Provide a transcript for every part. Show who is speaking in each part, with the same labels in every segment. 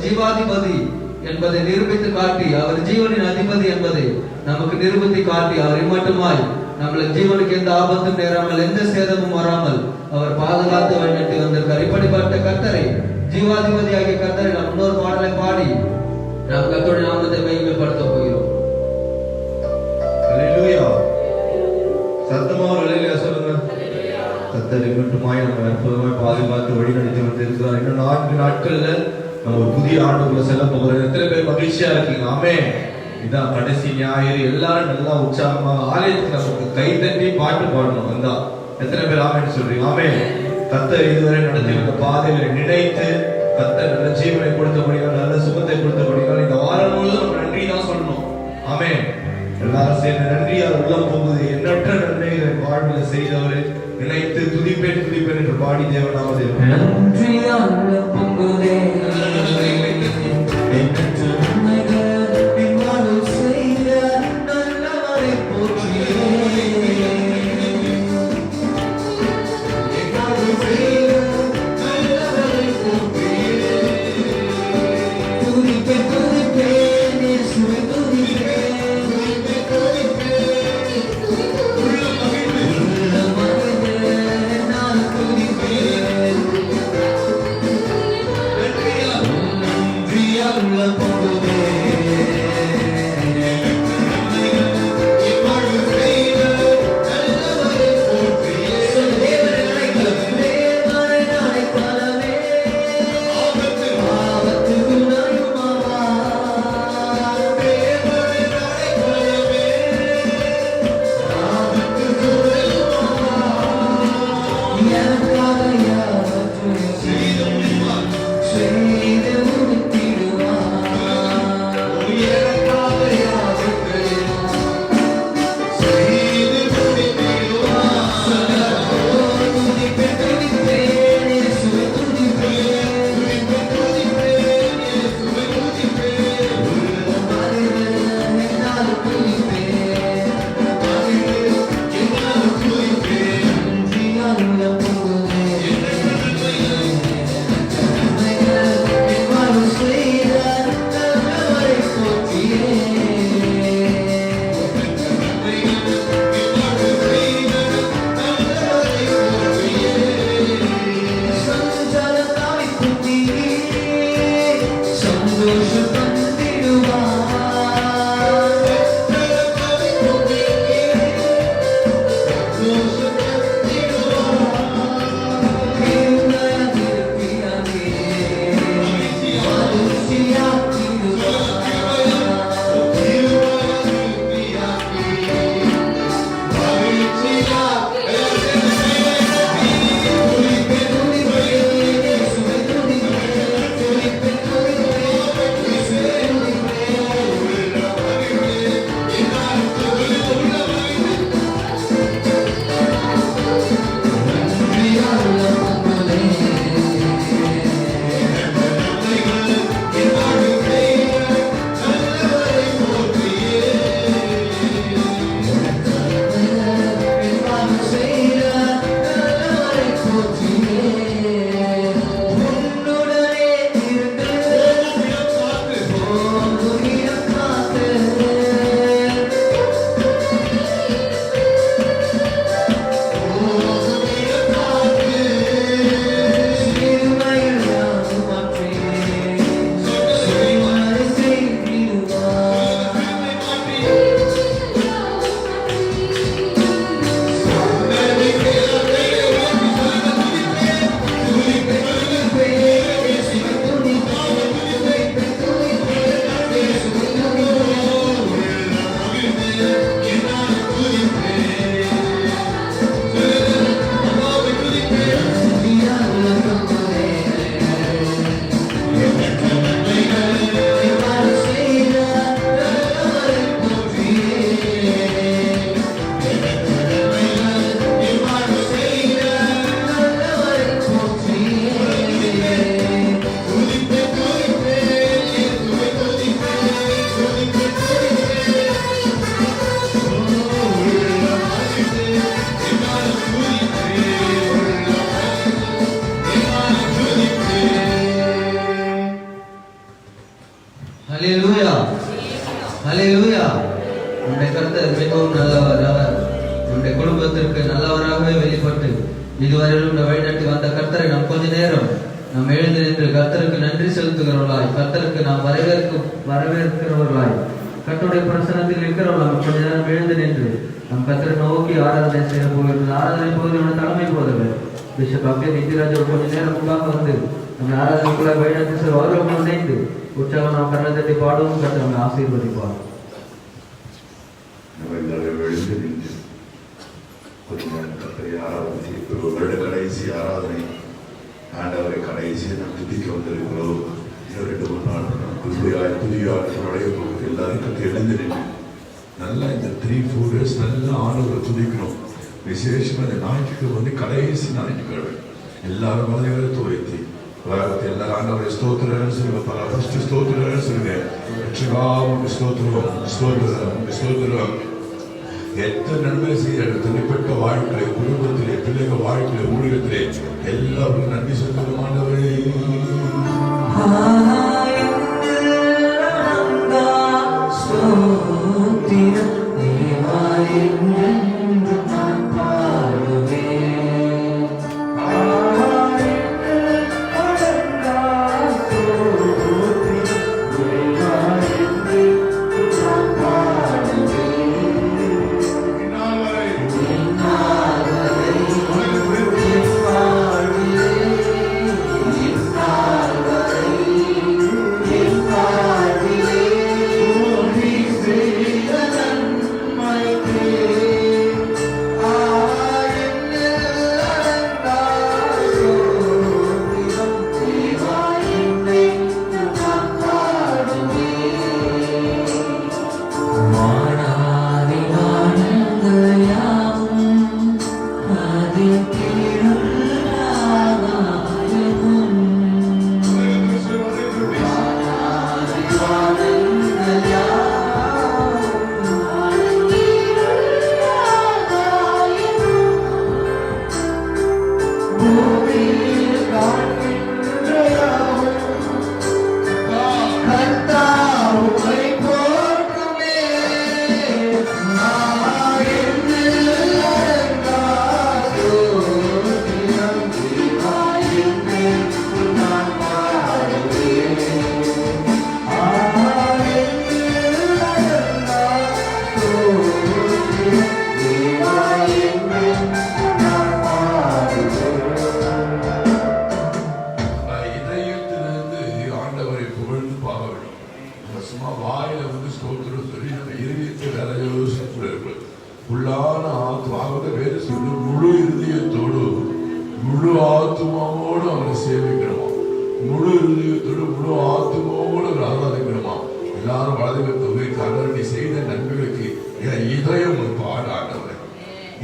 Speaker 1: ஜீவாதிபதி என்பதை நிரூபித்து காட்டி, அவர் ஜீவனின் அதிபதி என்பதை நமக்கு நிரூபித்து காட்டி, அவர் இம்மட்டுமாய் நம்மள ஜீவனுக்கு எந்த ஆபத்தும் நேராமல் எந்த சேதமும் வராமல் அவர் பாதுகாத்து வழிநடத்தி வந்திருக்கார். இப்படிப்பட்ட கர்த்தரை, ஜீவாதிபதியாகிய கர்த்தரை நாம் இன்னொரு பாடலை பாடி நாம் கர்த்தருடைய நாமத்தை மகிமைப்படுத்த போகிறோம்.
Speaker 2: அல்லேலூயா. சத்தமா ஒரு அல்லேலூயா சொல்லுங்க. கர்த்தரை மட்டுமாய் நம்ம அற்புதமாய் பாதுகாத்து வழி நடத்தி வந்திருக்கிறார். இன்னும் 4 நாட்கள்ல நம்ம ஒரு புதிய ஆண்டுக்குள்ள செல்ல போகிறோம். எத்தனை பேர் மகிழ்ச்சியா இருக்கீங்க? ஆமென். இதான் கடைசி ஞாயிறு. எல்லாரும் நல்லா உற்சாகமாக ஆலயத்துக்கு நமக்கு கை தட்டி பாட்டு பாடணும். வந்தா எத்தனை பேர் ஆமென் சொல்றீங்க? ஆமென். கர்த்தர் இதுவரை நடத்தி வந்த பாதைகளை நினைத்து கர்த்தர் நல்ல ஜீவனை கொடுத்தபடியால், நல்ல சுகத்தை கொடுத்தபடியால் இந்த வாரம் முழுவதும் நம்ம நன்றி தான் சொல்லணும். ஆமென். எல்லாரும் சேர்ந்து நன்றியால் உள்ளம் போகுது. எண்ணற்ற நன்மைகளை வாழ்வில் செய்தவரை நினைத்து துதிப்பேன் துதிப்பேன் என்று பாடி தேவனாவது
Speaker 1: நன்றியால் உள்ளம் பொங்குதே. கர்த்தர் மிகவும் நல்லவர். அவர் நம்முடைய குடும்பத்திற்கு நல்லவராகவே வெளிப்பட்டு இதுவரையிலும் வழிநடத்தி வந்த கர்த்தரை நாம் கொஞ்ச நேரம் நாம் எழுந்து நின்று கர்த்தருக்கு நன்றி செலுத்துகிறவர்களாய், கர்த்தருக்கு நாம் வரவேற்கிறவர்களாய், கர்த்தருடைய பிரசன்னத்தில் இருக்கிறவர்கள் நாம் கொஞ்ச நேரம் எழுந்து நின்று நம் கர்த்தரை நோக்கி ஆராதனை செய்ய போகிறது. ஆராதனை போது தலைமை போதவர் பிஷப் அங்கே நித்திராஜ் கொஞ்ச நேரம் முன்பாக வந்து நம்ம ஆராதனைக்குள்ள வழிநடத்தி சார் அவர்களும் நினைத்து உற்சாகம் நாம் கண்ணை தட்டி பாடுவோம். கர்த்தர் நம்மை ஆசீர்வதிப்பார்.
Speaker 3: நம்ம எல்லாரும் எழுந்து நின்று கொஞ்ச நேரம் கர்த்தரை ஆராதனை செய்ய ஒரு வருட கடைசி ஆராதனை ஆண்டவரை கடைசியை நாம் துதிக்க வந்திருக்கிறோம். இன்னும் 2-3 நாள் புதிய அடைய போகுது. எல்லாரும் கற்று எழுந்து நின்று நல்லா இந்த 3-4 days நல்லா ஆண்டவரை துதிக்கணும். விசேஷமா இந்த ஞாயிற்றுக்கிழமை வந்து கடைசி ஞாயிற்றுக்கிழமை எல்லாரும் மனதை துவைத்தி உலகத்தை எல்லாரும் ஆண்டவரை ஸ்தோத்திரம் சொல்லுங்க. பல ஃபர்ஸ்ட் ஸ்தோத்திரம் சொல்லுங்க. ஸ்தோத்திரம் எத்தனை நன்மை செய்ய தனிப்பட்ட வாழ்க்கை, குடும்பத்திலே, பிள்ளைகள் வாழ்க்கையில, ஊழியத்திலே எல்லாருக்கும் நன்றி சொல்லுங்க. ஆண்டவரே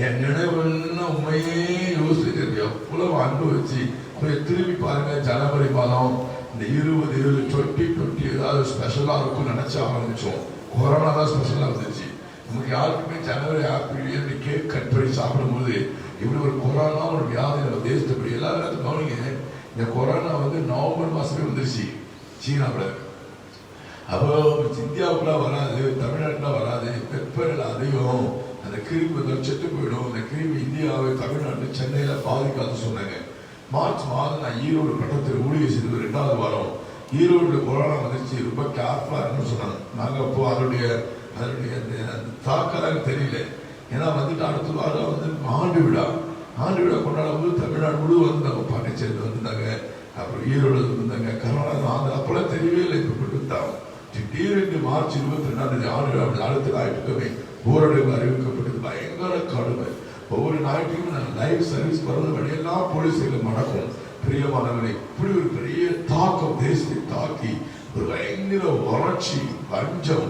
Speaker 3: என் நினைவுலாம் உண்மையே யோசிச்சு எவ்வளவு அனுபவிச்சு திரும்பி பாருங்க. ஜனவரி மாதம் இந்த 2020 ஏதாவது ஸ்பெஷலா இருக்கும் நினைச்ச ஆரம்பிச்சோம். கொரோனா தான் ஸ்பெஷலா இருந்துச்சு. நமக்கு யாருக்குமே ஜனவரி ஆப்பிள் கேக் கட் பண்ணி சாப்பிடும்போது இப்படி ஒரு கொரோனா ஒரு வியாதி நம்ம தேசத்துப்படி எல்லாரும் கவனிங்க. இந்த கொரோனா வந்து நவம்பர் மாசமே வந்துருச்சு சீனாவில். அப்போ இந்தியாவுக்குள்ள வராது, தமிழ்நாட்டுல வராது, வெப்பநிலை அதிகம், அந்த கிருமி செத்து போயிடும். அந்த கிருமி இந்தியாவை தமிழ்நாட்டு சென்னையில பாதிக்காது சொன்னாங்க. மார்ச் மாதம் நான் ஈரோடு பட்டத்தில் ஊழியர் செய்து 2வது வாரம் ஈரோடு கொரோனா வந்துச்சு. ரொம்ப கேர்ஃபுல்லா இருக்குன்னு சொன்னாங்க. நாங்க அப்போ அதனுடைய தாக்கம் தெரியல. ஏன்னா வந்துட்டு அடுத்த வாரம் வந்து ஆண்டு விழா கொண்டாடும் போது தமிழ்நாடு முழு வந்து நம்ம பாண்டிச்சேரியில் வந்திருந்தாங்க. அப்புறம் ஈரோடு வந்திருந்தாங்க. கர்நாடகா அப்பெல்லாம் தெரியவே இல்லை. இப்போ கொடுத்தாங்க. திடீரென்று மார்ச் 22 ஆண்டு அடுத்த ஞாயிற்றுக்கிழமை ஊரடங்கு அறிவிக்கப்பட்டது. பயங்கர கடுமை. ஒவ்வொரு ஞாயிற்றுக்கும் நான் லைவ் சர்வீஸ் வர்றது வழியெல்லாம் போலீஸ்கள் நடக்கும். பிரியமானவரை இப்படி ஒரு பெரிய தாக்கம் தேசத்தை தாக்கி ஒரு பயங்கர வறட்சி, பஞ்சம்,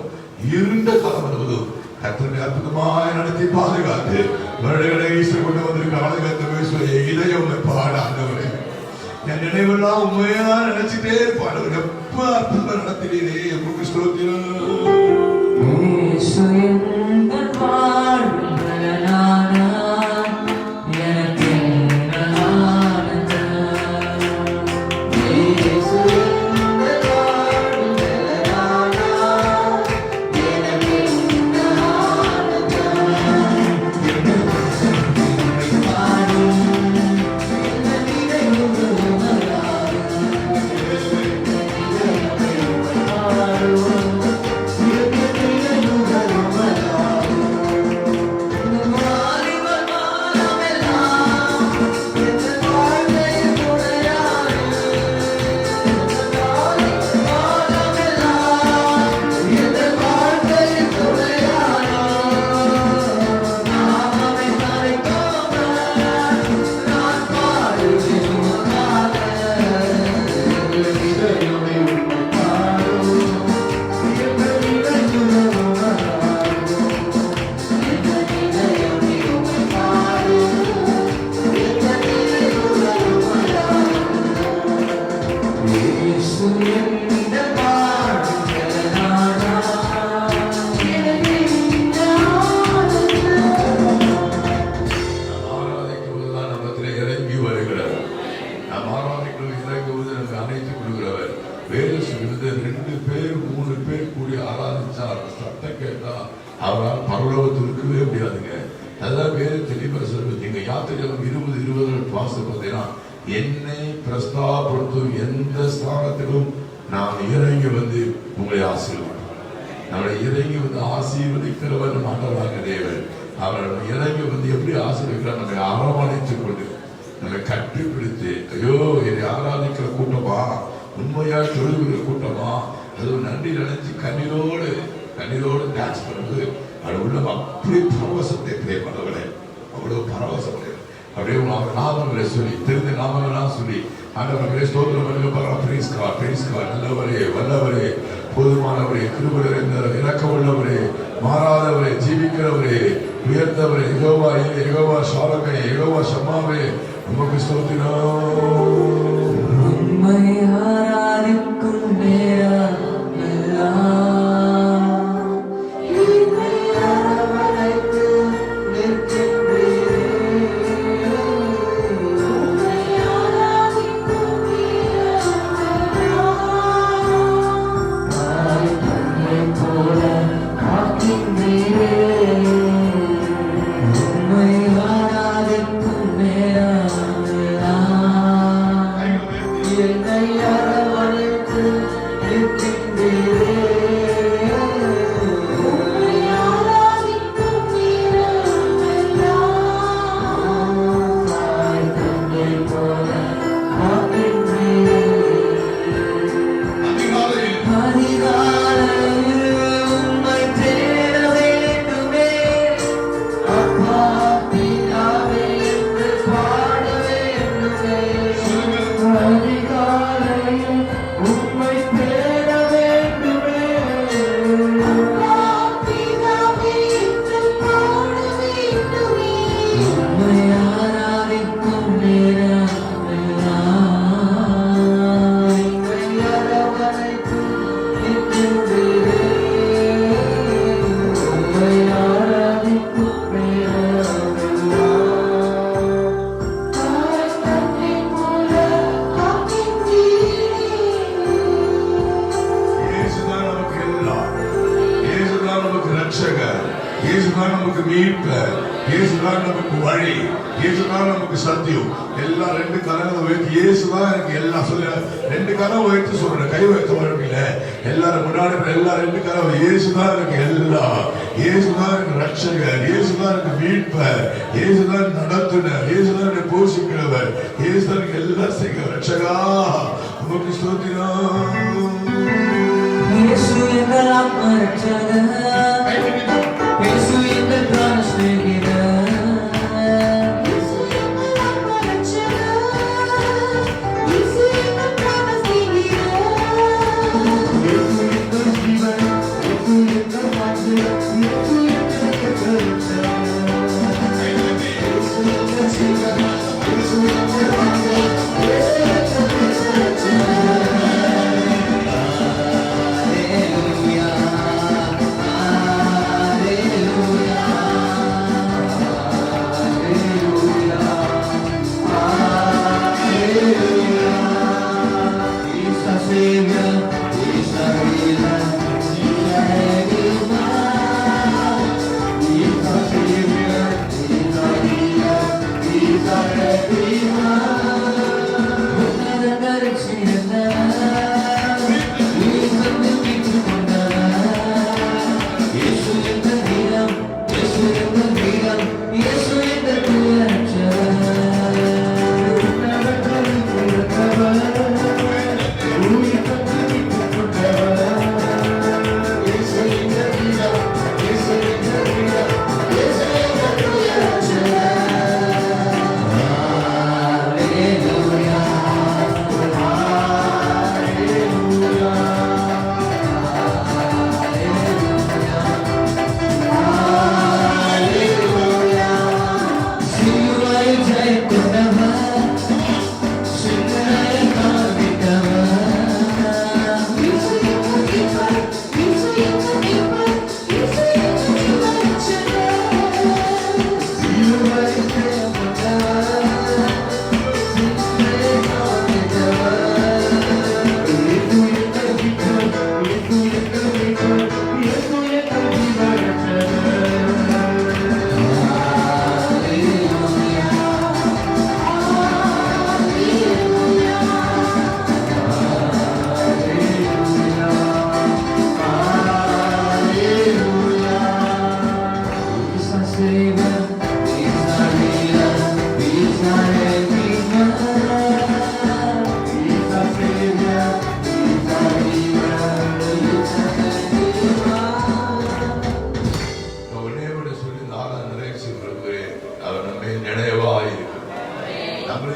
Speaker 3: இருண்ட காலம் வருவது கர்த்தரை அற்புதமாய் நடத்தி பாதுகாத்து வருடங்களை கொண்டு வந்திருக்க பாதுகாத்து இதயம் பாடாதவரை என் நினைவெல்லாம் உண்மையா நினைச்சிட்டே இருப்பாடு. எப்ப அற்புதம் நடத்தினீரே உங்களுக்கு ஸ்தோத்திரம். யாத்திரைகள் 20:20 வாசல் பார்த்தீங்கன்னா, என்னை பிரஸ்தாபப்படுத்தும் எந்த ஸ்தானத்திலும் நான் இறங்கி வந்து உங்களை ஆசீர்வதிப்பேன். நம்மளை இறங்கி வந்து ஆசீர்வதிக்கிறவர் ஆண்டவராக தேவன். அவர் இறங்கி வந்து எப்படி ஆசீர்வதிக்கிறார்? நம்மை அரவணைத்துக் கொண்டு, நம்மை கட்டிப்பிடித்து, ஐயோ என்னை ஆராதிக்கிற கூட்டமா, உண்மையாய் தொழுகிற கூட்டமா, அது நன்றி நினைச்சு கண்ணீரோடு டான்ஸ் பண்ணுறது அது உள்ள அப்படி பரவசத்தை பிரியப்படவில்லை. அவ்வளவு பரவசம் அப்படியே நாமங்களை சொல்லி தெரிந்த நாமங்கள்லாம் சொல்லி ஆண்டவர்களே ஸ்தோத்திரம் பண்ணுங்க. பிரைஸ் காட், நல்லவரே, வல்லவரே, போதுமானவரே, கிருபை நிறைந்த இரக்கம் உள்ளவரே, மாறாதவரே, ஜீவிக்கிறவரே, உயர்ந்தவரே, யெகோவா ஷாலமே, யெகோவா ஷம்மாவே, உமக்கு ஸ்தோத்திரம்.
Speaker 1: உம்மை ஆராதிக்கும் நேரம்
Speaker 3: சத்தியம் எல்லாம் ரெண்டு கரங்களை உயர்த்தி இயேசுதான் எனக்கு எல்லாம் சொல்ல. ரெண்டு கரம் உயர்த்தி சொல்றேன், கை உயர்த்த வரவில்ல. எல்லாரும் முன்னாடி எல்லாம் ரெண்டு கரம். இயேசுதான் எனக்கு எல்லாம், இயேசுதான் எனக்கு ரட்சகர், இயேசுதான் எனக்கு மீட்பர், இயேசுதான் நடத்துனர், இயேசுதான் என்னை போஷிக்கிறவர், இயேசுதான் எனக்கு எல்லாம் செய்ய ரட்சகா உமக்கு ஸ்தோத்திரம்.
Speaker 1: இயேசு எங்கள் ரட்சகர், இயேசு எங்கள் பிராணஸ்நேகிதர்.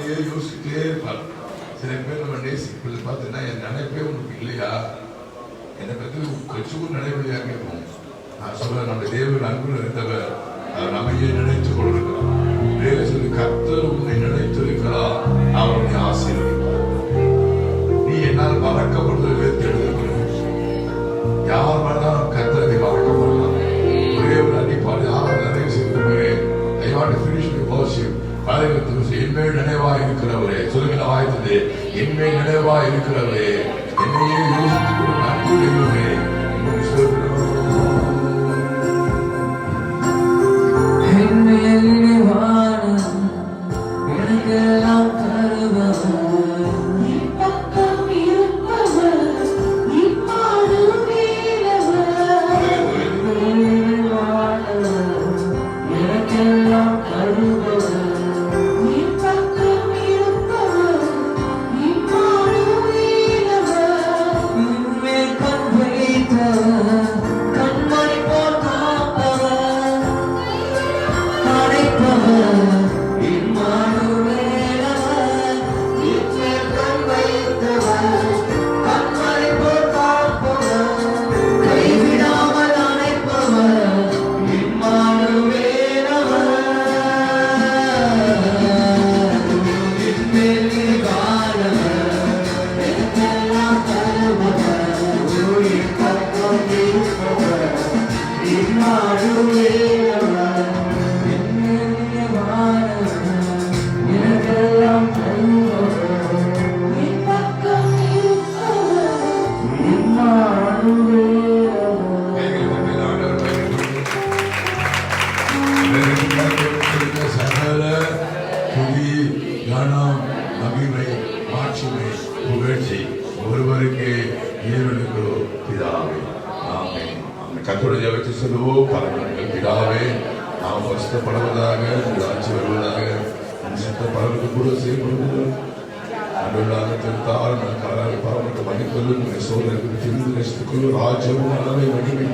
Speaker 3: நம்மையே யோசிச்சுட்டே இருப்பார். சில பேர் நம்ம நேசிப்பது பார்த்தீங்கன்னா என் நினைப்பே உனக்கு இல்லையா, என்னை பற்றி கொஞ்சம் நினைவில்லையா கேட்போம். நான் சொல்ல நம்ம தேவன் அன்பு இருந்தவர் நம்மையே நினைத்து கொண்டிருக்கிறார். சொல்லி கர்த்தர் உன்னை நினைத்திருக்கிறார், அவருடைய ஆசீர்வதிப்பார். நீ என்னால் மறக்கப்படுவதை தெரிந்து யார் வேணாலும் கர்த்தரை மறக்க பண்ணலாம். ஒரே ஒரு அடிப்பாடு யாரும் நிறைய செய்வதுமே I want to finish the worship. என்மேல் நினைவாய் இருக்கிறவரே சொல்லுங்க, வாய்த்தது என்மேல் நினைவாய் இருக்கிறவரே, என்னையே யோசித்து அன்பு தெய்வமே ஒருவருக்கே ஈரனுக்கோ பிதாவே. ஆமென். கர்த்தருடைய ஜெபத்தை சொல்லுவோம். பரமங்கள் பிதாவே, நாம் வருஷப்படுவதாக, ஆட்சி வருவதாக, நம் சித்தப்படலுக்கு கூட செய்யப்படுவது நடுவிலாக திருத்தால் கலராக பரமட்டு மன்னிக்கொள்ளும் சோதனைக்கு திருந்து நேசித்துக்கொள்ளும் ராஜ்யமும் அளவை மகிமை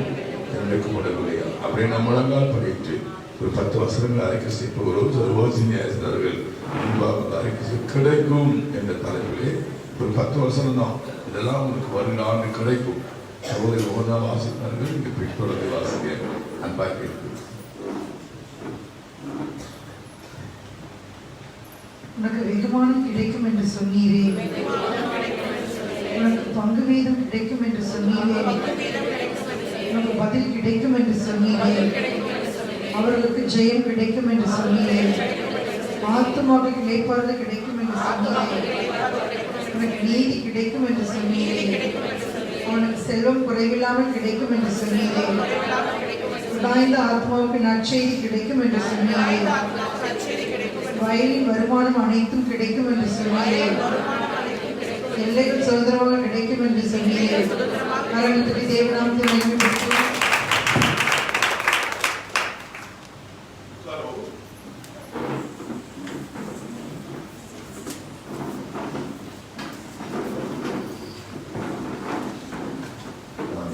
Speaker 3: எனக்கு முடியவில்லையா அப்படியே நம் முழங்கால் படிட்டு ஒரு 10 வருஷங்கள் அறிக்கை செய்பவர்கள் சர்வோசினியாசிரியர்கள் முன்பாக அறிக்கை கிடைக்கும் என்ற தலைப்பிலே ஒரு 10 வருஷம் தான் இதெல்லாம் உங்களுக்கு வருகிற ஆண்டு கிடைக்கும். சகோதரி ஒவ்வொன்றா வாசித்தார்கள். இங்கு பிற்படுத்தி வாசிக்க அன்பாக இருக்கு.
Speaker 4: உனக்கு வெகுமானம் கிடைக்கும் என்று சொன்னீரே, உனக்கு பங்கு வீதம் கிடைக்கும் என்று சொன்னீரே, உனக்கு பதில் கிடைக்கும் என்று சொன்னீரே, அவர்களுக்கு ஜெயம் கிடைக்கும் என்று சொன்னீரே, ஆத்துமாவுக்கு இளைப்பாறுதல் கிடைக்கும் என்று சொன்னீரே, உனக்கு நீதி கிடைக்கும் என்று சொன்னீரே, அவனுக்கு செல்வம் குறைவில்லாமல் கிடைக்கும் என்று சொன்னீரே, உடாய்ந்த ஆத்மாவுக்கு நற்செய்தி கிடைக்கும் என்று சொன்னீரே, வயலின் வருமானம் அனைத்தும் கிடைக்கும் என்று சொன்னீரே, எல்லைகள் சுதந்திரமாக கிடைக்கும் என்று சொன்னீரே. கரங்களை தேவநாமத்தை மகிமைப்படுத்துவோம்.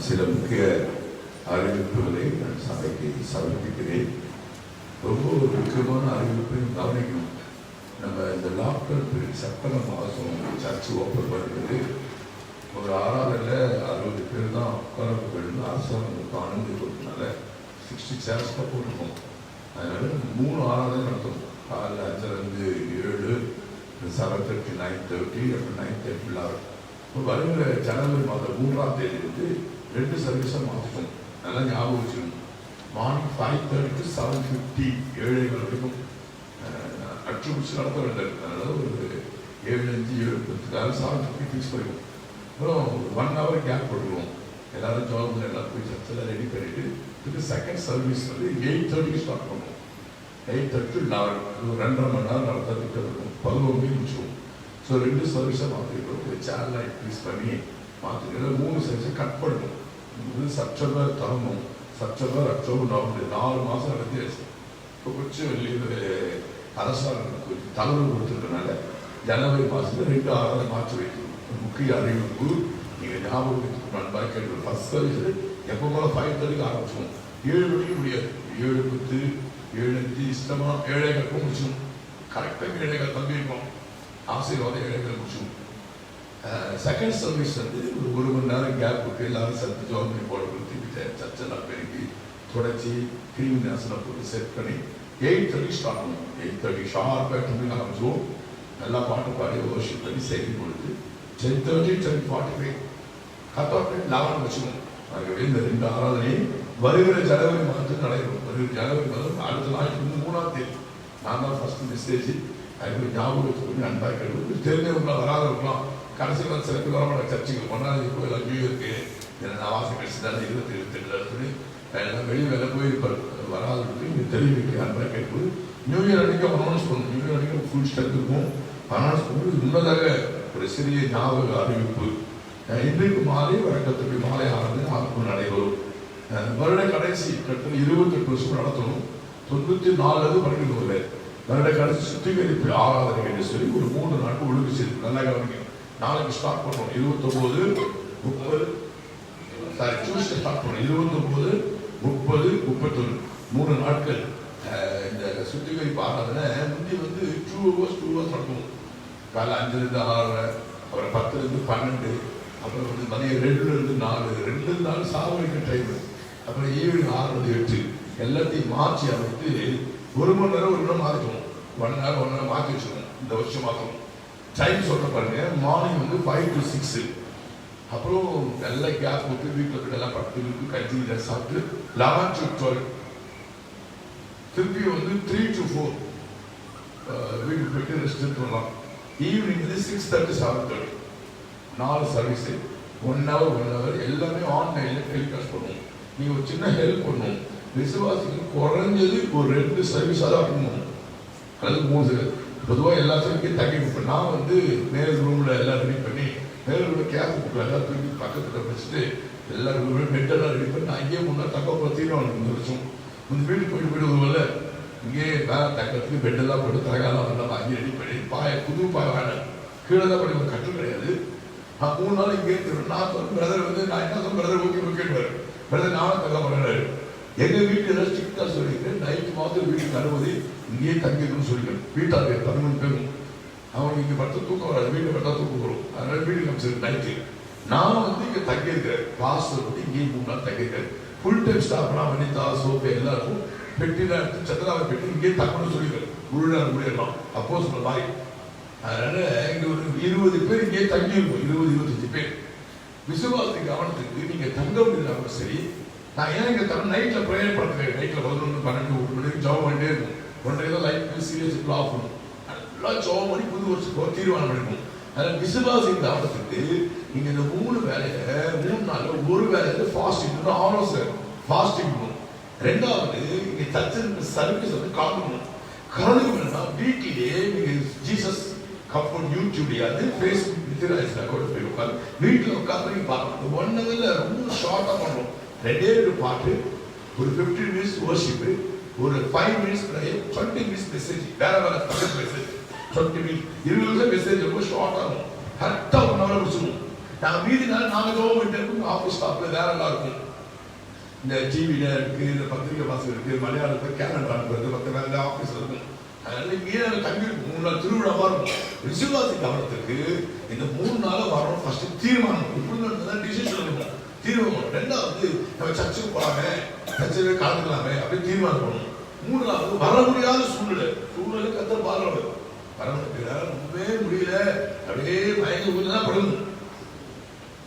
Speaker 3: சில முக்கிய அறிவிப்புகளை நான் சபைக்கு சமர்ப்பிக்கிறேன். ரொம்ப ஒரு முக்கியமான அறிவிப்பையும் கவனிக்கணும். நம்ம இந்த லாக்டவுன் பீரியட் செப்டம்பர் மாதம் சர்ச்சு ஓப்பன் பண்ணுறது ஒரு ஆறாவதில் 60 பேர் தான் உட்கார போயிருந்து அரசாங்கம் அனுமதி கொடுத்தனால 60 சேர்ஸ் தான் போட்டிருக்கோம். அதனால 3 ஆறாவது நடத்தும். காலையில் 5லேருந்து 7, 7:30 9:30 அப்புறம் 9:30 இப்போ வருகிற ஜனவரி மாதம் 3ஆம் தேதியிலிருந்து 2 சர்வீஸாக மாற்றிட்டோம். நல்லா ஞாபகம் வச்சுக்கணும். மார்னிங் 5:30 to 7:50 7 வரைக்கும் அட்ரிபியூட்ஸ் நடத்த வேண்டியது. அதனால ஒரு 7:05 7:10 7:50 ஃபிக்ஸ் பண்ணிடுவோம். அப்புறம் 1 hour கேப் போட்டுருவோம். எல்லாரும் ஜாப் எல்லாம் போய் சர்ச்சில் ரெடி பண்ணிட்டு இதுக்கு செகண்ட் சர்வீஸ் வந்து 8:30 ஸ்டார்ட் பண்ணுவோம். 8:30 to 11 2.5 மணி நேரம் நடத்த திட்டம் இருக்கும். 11 முடிச்சுவோம். ஸோ 2 சர்வீஸாக மாற்றிருக்கோம். சேனலை இன்க்ரீஸ் பண்ணி மாற்றிட்டு 3 சர்வீஸை கட் பண்ணணும். இது செப்டம்பர் தரணும். செப்டம்பர் அக்டோபர் நவம்பர் 4 மாதம் நடத்தியாச்சு. இப்போ கொஞ்சம் அரசாங்கம் தகவல் கொடுத்துருக்கனால ஜனவரி மாதத்தில் 2 ஆறாவது மாற்றி வைக்கணும். முக்கிய அறிவிப்பு நீங்கள் ஞாபகம் வைத்து நண்பாக கேட்கணும். ஃபர்ஸ்ட் சர்வீஸ் எப்போ போல 5:30 ஆரம்பிச்சோம். 7 மணிக்கு முடியாது. 7:10 7:05 இஷ்டமாக 7:15 முடிச்சோம். கரெக்டாக 7:15 தம்பி இருக்கோம். ஆசீர்வாத இடைகளை முடிச்சோம். செகண்ட் சர்வீஸ் வந்து ஒரு மணி நேரம் கேப்புக்கு எல்லாரும் சத்து ஜாயின் பண்ணி போட கொடுத்து சர்ச்செல்லாம் பெருக்கி தொடச்சி கிருமி நாசனம் போட்டு செட் பண்ணி 8:30 ஸ்டார்ட் பண்ணுவோம். 8:30 ஷார்ப்பாக ட்ரிபிள் ஆரம்பிச்சுவோம். நல்லா பாட்டு பாடி வர்ஷிப் பண்ணி செய்தி கொடுத்து 10:30 10:45 கத்தாப்பே 11 வச்சுக்கணும். ஆகவே இந்த 2 ஆராதனை வருகிற ஜனவரி மாதத்துக்கு நடைபெறும். வருகிற ஜனவரி மாதம் அடுத்த நாளைக்கு 3ஆம் தேதி நான் தான் ஃபர்ஸ்ட் மெசேஜ். அதுக்கு ஞாபகத்துக்கு அன்பாக கேட்டு தெரிஞ்சவங்களாம் வராதவங்களாம் கடைசி வந்து சில பேர் வரமாட்ட சர்ச்சுக்கு 1ஆம் தேதி போய் எல்லாம் நியூ இயர்க்கு நான் வாசம் கழிச்சு தான் 27 சொல்லி எல்லாம் வெளியே வேலை போயிருப்பார். வராதவங்களுக்கு இங்கே தெரிவிக்க அன்பாக கேட்பது நியூ இயர் அன்றைக்கி அனௌன்ஸ் பண்ணணும். நியூ இயர் அன்றைக்கி ஃபுல் ஸ்ட்ரென்த் இருக்கும். அனௌன்ஸ் பண்ணுறது முன்னதாக ஒரு சிறிய ஞாபக அறிவிப்பு. இன்றைக்கு மாலை வழக்கத்துக்கு மாலை ஆனது ஆர்வம் நடைபெறும். வருட கடைசி கட்டத்தில் 28 வருஷம் நடத்தணும். 94 படிக்கணும். வருட கடைசி சுத்திகரிப்பு ஆராதனை என்று சொல்லி ஒரு 3 நாட்கள் ஒழுங்கு செய்து நல்லா கவனிக்கணும். நாளைக்கு ஸ்டார்ட் பண்ணுவோம். 29 30 டியூஸ்டே ஸ்டார்ட் பண்ணுவோம். 29 30 31 3 நாட்கள் இந்த சுத்திகரிப்பு ஆராதனை முந்தி வந்து 2 hours நடக்கும். காலை 5லேருந்து 6, அப்புறம் 10லேருந்து 12, அப்புறம் வந்து மதியம் 2லேருந்து 4, 2 நாள் சாவடிக்க டைம், அப்புறம் ஈவினிங் 6லேருந்து 8 எல்லாத்தையும் மாற்றி அமைத்து 1 மணி நேரம் 1 நேரம் மாற்றிக்கணும். 1 நேரம் மாற்றி வச்சுக்கணும். இந்த வருஷம் மாற்றணும். டைம் சொல்ல பாருங்க. மார்னிங் வந்து 5 to 6, அப்புறம் நல்லா கேப் விட்டு வீட்டில் எல்லாம் படுத்து கஞ்சி சாப்பிட்டு 11 to 12, திருப்பி வந்து 3 to 4 வீட்டுக்கு போயிட்டு ரெஸ்ட் எடுத்துடலாம். ஈவினிங் வந்து 6:30 7:30 4 சர்வீஸு 1 hour எல்லாமே ஆன்லைனில் டெலிகாஸ்ட் பண்ணுவோம். நீங்கள் ஒரு சின்ன ஹெல்ப் பண்ணுவோம். விசுவாசிக்கு குறைஞ்சது ஒரு 2 சர்வீஸாக தான் பண்ணணும். அல்லது 3. பொதுவாக எல்லா சர்வீஸையும் தங்கி கொடுப்பேன். நான் வந்து மேல் ரூமில் எல்லாம் ரெடி பண்ணி மேல் ரூமில் கேப் கொடுப்பேன். எல்லாம் தூக்கி பக்கத்தில் வச்சுட்டு எல்லாரும் பெட்டெல்லாம் ரெடி பண்ணி நான் இங்கேயே முன்னாடி தக்க போகிற தீர்மானம் 2 வருஷம் இந்த வீட்டுக்கு போயிட்டு வருவதில்ல. இங்கேயே வேலை தக்கத்துக்கு பெட்டெல்லாம் போட்டு தரகாலாம் எல்லாம் வாங்கி ரெடி பண்ணி புது பாய் வேணாம் கீழே தான் பண்ணி ஒரு கட்டு கிடையாது. 3 நாள் இங்கே நான் சொன்ன பிரதர் வந்து நான் என்ன சொன்ன பிரதர் ஓகே பிரதர் நானும் தக்க பண்ணுறாரு. எங்கள் வீட்டு ஏதாவது ஸ்ட்ரிக்டாக சொல்லிக்கிறேன். நைட்டு மாதம் வீட்டுக்கு அனுமதி இங்கேயே தங்கிக்கணும்னு சொல்லிக்கிறேன். வீட்டாக 13 பேரும் அவங்க இங்கே படுத்து தூக்கம் வராது. வீட்டை படுத்தா தூக்கம் வரும். அதனால வீட்டுக்கு அமைச்சிருக்கு நைட்டு. நான் வந்து இங்கே தங்கியிருக்கிறேன். பாஸ்டர் வந்து இங்கேயே 3 நாள் தங்கியிருக்கேன். ஃபுல் டைம் ஸ்டாஃப்லாம் வனிதா சோப்பு எல்லாருக்கும் பெட்டிலாம் எடுத்து சத்திராவை பெட்டி இங்கேயே தங்கணும்னு சொல்லிக்கிறேன். முழு நேரம் முடியலாம். அப்போ சொன்ன மாதிரி அதனால இங்கே ஒரு 20 பேர் இங்கேயே தங்கியிருக்கும். 20-25 பேர். விசுவாசத்தை கவனத்துக்கு நீங்கள் தங்க முடியல சரி. நான் ஏன் இங்கே தர நைட்டில் ப்ரேயர் பண்ணுறேன். நைட்டில் 11 12 1 மணிக்கு ஜாப் பண்ணிட்டே இருக்கும். 1:30 தான் லைஃப் சீரியஸ் ஆஃப் பண்ணும். நல்லா ஜாப் பண்ணி புது வருஷத்துக்கு தீர்மானம் பண்ணிக்கும். அதனால் விசுவாசி கவனத்துக்கு நீங்கள் இந்த 3 வேலையை 3 நாளில் ஒரு வேலையை ஃபாஸ்டிங் ஆலோசனை ஃபாஸ்டிங் பண்ணணும். 2வது இங்கே சர்ச்சின் சர்வீஸ் வந்து கலந்துக்கணும். கலந்துக்கணும்னா வீட்டிலேயே நீங்கள் ஜீசஸ் கம்ஃபர்ட் யூடியூப்லையாவது ஃபேஸ்புக் கூட போய் உட்காந்து வீட்டில் உட்காந்து நீங்கள் பார்க்கணும். 1 hour ரொம்ப ஷார்ட்டாக பண்ணணும். 2 பாட்டு, ஒரு 15 minutes வர்ஷிப்பு, ஒரு 5 minutes ப்ரேயர், 20 minutes மெசேஜ். வேற மெசேஜ் 20 minutes 20 நிமிஷம் மெசேஜ் ரொம்ப ஷார்ட்டாக இருக்கும். கரெக்டாக 1 hour முடிச்சுக்கணும். நாங்கள் மீதி நாள் நாங்கள் ஜோம் பண்ணிட்டு இருக்கோம். ஆஃபீஸ் ஸ்டாஃபில் வேற எல்லாம் இருக்கும். இந்த டிவியில் இருக்குது, இந்த பத்திரிகை வாசல் இருக்குது, மலையாளத்தில் கேலண்டர் அனுப்புறது, மற்ற வேலை ஆஃபீஸில் இருக்கும். அதனால இங்கே நாங்கள் தங்கியிருக்கோம். 3 நாள் திருவிழாவாக இருக்கும். விசுவாசி கவனத்துக்கு இந்த 3 நாளும் வரணும். ஃபர்ஸ்ட் தீர்மானம் இப்படி தான் டிசிஷன் இருக்கும். தீர்மானம். 2வது நம்ம சர்ச்சுக்கு போகலாமே, சர்ச்சில் கலந்துக்கலாமே அப்படின்னு தீர்மானம் பண்ணணும். 3வது வர முடியாத சூழ்நிலை கத்த பாருங்க. வர ரொம்பவே முடியல அப்படியே மயங்கி ஊற்றுதான் படணும்.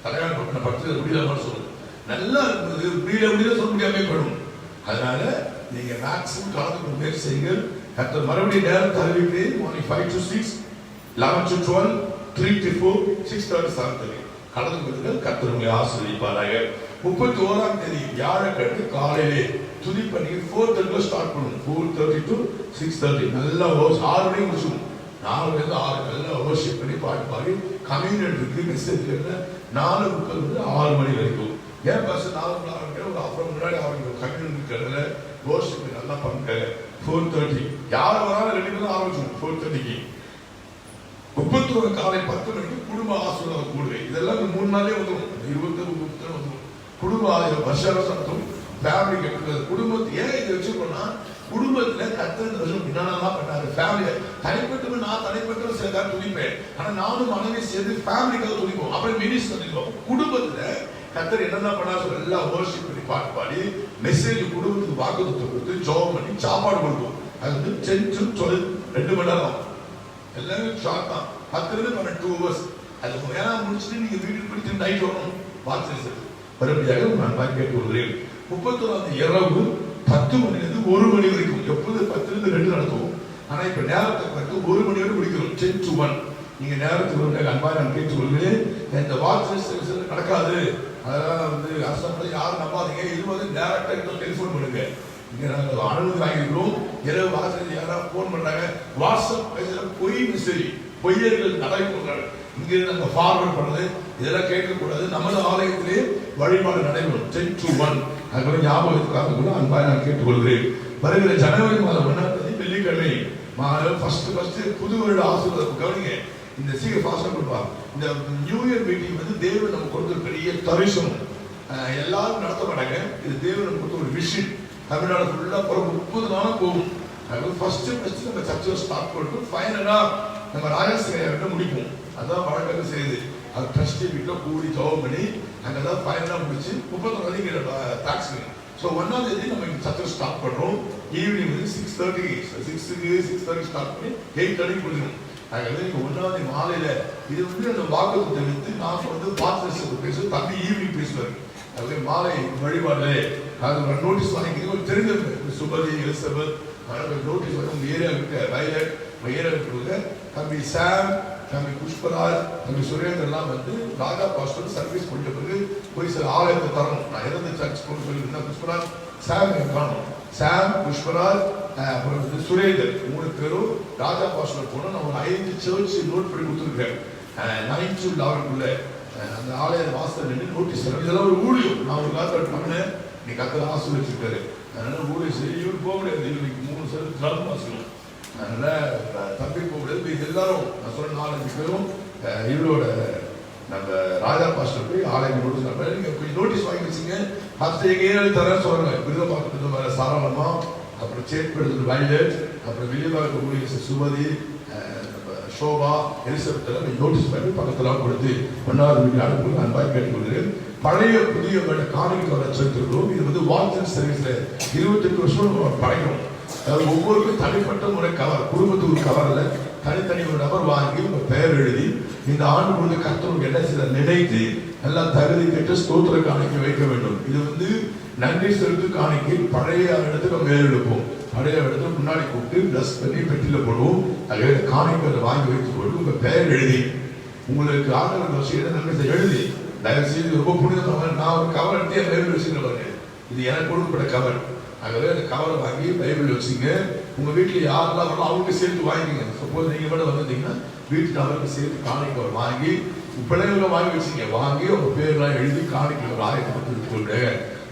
Speaker 3: தலையாள பக்கம் 10 முடியல சொல்லணும். நல்லா இருந்தது முடியல சொல்ல முடியாமே படும். அதனால நீங்க மேக்ஸிமம் கலந்துக்க முயற்சி செய்யுங்கள். கத்த மறுபடியும் நேரம் தருவிட்டு மார்னிங் 5 to 6, 11 to 12, 3 to 4, 6:30 7:30 கலந்து கொள்ளுங்கள். கர்த்தர் உங்களை ஆசீர்வதிப்பாராக. 31ஆம் தேதி வியாழக்கிழமை காலையிலே துதி பண்ணி 4:30 ஸ்டார்ட் பண்ணுவோம். 4:30 to 6:30 நல்லா 6 மணிக்கு முடிச்சுக்கணும். 4லேருந்து 6 நல்லா வர்ஷிப் பண்ணி பாட்டு பாடி கம்யூனியன் இருக்கு மெசேஜ் 4:30 6 மணி வரைக்கும். ஏன் பஸ் 4 மணி ஆரம்பிக்கிற ஒரு அப்புறம் முன்னாடி ஆரம்பிக்கும். கம்யூனியன் இருக்கிறதுல வர்ஷிப் நல்லா பண்ணுங்க. 4:30 யார் வராலும் 2 மணி ஆரம்பிச்சிடும். 4:30க்கு 31 காலை 10 மணிக்கு குடும்ப ஆசீர்வாதம் கூடுவே. இதெல்லாம் இந்த 3 நாளே வந்துடும். 20 வந்துடும். குடும்ப வருஷம் ஃபேமிலி கட்டுறது குடும்பத்தை ஏன் இதை வச்சுக்கணும்னா குடும்பத்துல கர்த்தர் என்னென்னலாம் பண்ணாரு. ஃபேமிலி தனிப்பட்டவன், நான் தனிப்பட்டவன் சில காலம் துணிப்பேன். ஆனா நானும் மனைவி சேர்ந்து ஃபேமிலிக்காக துணிப்போம். அப்புறம் மினிஸ்டர் துணிப்போம். குடும்பத்துல கர்த்தர் என்னென்ன பண்ணாரு எல்லாம் வர்ஷிப் பண்ணி பாட்டு பாடி மெசேஜ் குடும்பத்துக்கு வாக்குத்தத்தம் கொடுத்து ஜெபம் பண்ணி சாப்பாடு கொடுப்போம். அது வந்து 10 to 12 2 மணி நேரம் எல்லாமே ஷார்ட் தான். 10 to 2 hours. அது ஏன்னா முடிச்சுட்டு நீங்க வீட்டுக்கு போயிட்டு நைட் வரணும். வாட்ஸ் மறுபடியாக நான் கேட்டு வருகிறேன். 31 இரவு 10 மணிலிருந்து 1 மணி வரைக்கும் எப்போது 10 to 2 நடத்துவோம். ஆனா இப்ப நேரத்தை பார்த்து 1 மணி வரை முடிக்கிறோம். 10 to 1. நீங்க நேரத்துக்கு அன்பாக நான் கேட்டுக்கொள்கிறேன். இந்த வாட்ஸ் நடக்காது. அதெல்லாம் வந்து அரசாங்கத்தில் யாரும் நம்பாதீங்க. இது வந்து டேரக்டா டெலிஃபோன் பண்ணுங்க. இங்க நாங்கள் அனுமதி வாங்கிக்கிறோம். இரவு வாட்ஸ்அப் யாராவது போன் பண்றாங்க, வாட்ஸ்அப் பொய் மெசேஜ் பொய்யர்கள் நடைபெறாங்க. இங்க நாங்க ஃபார்வர்ட் பண்ணது இதெல்லாம் கேட்கக்கூடாது. நமது ஆலயத்திலே வழிபாடு நடைபெறும் 10 to 1. அதுபோல ஞாபகத்துக்காக கூட அன்பாக நான் கேட்டுக்கொள்கிறேன். வருகிற ஜனவரி மாதம் 1ஆம் தேதி வெள்ளிக்கிழமை ஃபர்ஸ்ட் புது வருட ஆசீர்வாதம் கவனிங்க. இந்த சீக்கிரம் ஃபாஸ்டா கொடுப்பாங்க. இந்த நியூ இயர் மீட்டிங் வந்து தேவன் நமக்கு கொடுத்த பெரிய தரிசனம். எல்லாரும் நடத்த மாட்டாங்க. இது தேவன் நமக்கு கொடுத்த ஒரு விஷயம். தமிழ்நாடு ஃபுல்லா 30 நாளும் போகும். ஃபர்ஸ்ட் நம்ம சர்ச்சை ஸ்டார்ட் பண்ணிட்டு ஃபைனலா நம்ம ராஜஸ்ரீ முடிப்போம். அதான் வழக்கத்தை செய்யுது. அது ட்ரஸ்டி வீட்டில் கூடி ஜெபம் பண்ணி அங்கதான் ஃபைனலா முடிச்சு 31 டாக்ஸ். ஸோ 1ஆம் தேதி நம்ம இங்க சர்ச்சை ஸ்டார்ட் பண்றோம். ஈவினிங் வந்து 6:30 ஸ்டார்ட் பண்ணி 8:30 முடிக்கணும். ஆகவே நீங்க 1ஆம் தேதி மாலையில இது வந்து அந்த வாக்குத்தத்தை வைத்து நான் வந்து பாத்ரஸுக்கு பேசுவோம். தம்பி ஈவினிங் பேசுவார். ஆகவே மாலை வழிபாடு அது நோட்டீஸ் வாங்கி தெரிஞ்சவங்க சுபதி எலிசபெத் நோட்டீஸ் வந்து உங்க ஏரியா விட்டு வயலட் ஏரியா விட்டு தம்பி சாம், தம்பி புஷ்பராஜ், தம்பி சுரேந்தர்லாம் வந்து ராஜா பாஸ்டர் சர்வீஸ் பண்ணிட்ட பிறகு போய் சில ஆலயத்தை தரணும். நான் இறந்து சர்ச் போட்டு சொல்லியிருந்தேன். புஷ்பராஜ் சாம் காணும். சாம், புஷ்பராஜ், அப்புறம் வந்து சுரேந்தர் 3 பேரும் ராஜா பாஸ்டர் போனோம். நான் ஒரு 5 சர்ச் நோட் பண்ணி கொடுத்துருக்கேன். 9 to 11 அந்த ஆலய வாசல் நின்று நோட்டீஸ் தரேன். இதெல்லாம் ஒரு ஊழியம். நான் ஒரு காலத்தில் பண்ணேன். நீ கத்தல ஆசீர்வதிச்சிருக்காரு. அதனால ஊழியம் சரி இவர் போக முடியாது. இவருக்கு 3 சர்வீஸ் ஜாப் வாசிக்கணும். அதனால தம்பி போக முடியாது. இது எல்லாரும் நான் சொன்ன 4-5 பேரும் இவரோட நம்ம ராஜா பாஸ்டர் போய் ஆலயம் நோட்டீஸ் நீங்க கொஞ்சம் நோட்டீஸ் வாங்கி வச்சுங்க. ஃபர்ஸ்ட் எங்க ஏரியாவில் தரேன்னு சொல்றாங்க. விருதபாக்கத்துல சாராளமா, அப்புறம் சேட்படுத்து வயலட், அப்புறம் வெளியபாக்க ஊழியர் சுமதி, சோபா, எலிசபெத் நோட்டீஸ் பண்ணி பக்கத்தில் கொடுத்து 1ஆவது வீட்டில் அனுப்புவது அன்பாக கேட்டுக்கொள்கிறேன். பழைய புதிய காணிக்கை வர செலுத்திருக்கிறோம். இது வந்து வாட்ஸ்அப் சர்வீஸ்ல 28 வருஷம் படைக்கிறோம். அதாவது ஒவ்வொருக்கும் தனிப்பட்ட முறை கவர், குடும்பத்துக்கு கவர்ல தனித்தனி ஒரு நபர் வாங்கி உங்க பெயர் எழுதி இந்த ஆண்டு முழுது கர்த்தருக்கு என்ன சில நினைத்து எல்லாம் தகுதி கேட்டு ஸ்தோத்திர காணிக்கை வைக்க வேண்டும். இது வந்து நன்றி செலுத்து காணிக்கை பழைய இடத்துக்கு மேல் எடுப்போம். பழைய இடத்துல முன்னாடி கூப்பிட்டு பிளஸ் பண்ணி பெட்டியில போடுவோம். அதில் காணிக்கை வாங்கி வைத்துக் கொண்டு உங்க பெயர் எழுதி உங்களுக்கு ஆண்டவர் வசதி நன்மை எழுதி தயவு செய்து ரொம்ப புனிதமாக நான் ஒரு கவர் எடுத்து என் பைபிள் வச்சுக்கிறேன். இது எனக்கு கொடுக்கப்பட்ட கவர். ஆகவே அந்த கவரை வாங்கி பைபிள் வச்சுங்க. உங்க வீட்டில் யாரெல்லாம் வரலாம் அவங்களுக்கு சேர்த்து வாங்கிக்கங்க. சப்போஸ் நீங்க மட்டும் வந்திருந்தீங்கன்னா வீட்டு நபருக்கு சேர்த்து காணிக்கை வாங்கி பிள்ளைகளை வாங்கி வச்சுங்க. வாங்கி உங்க பேர்லாம் எழுதி காணிக்கை ஒரு ஆயத்தை கொண்டு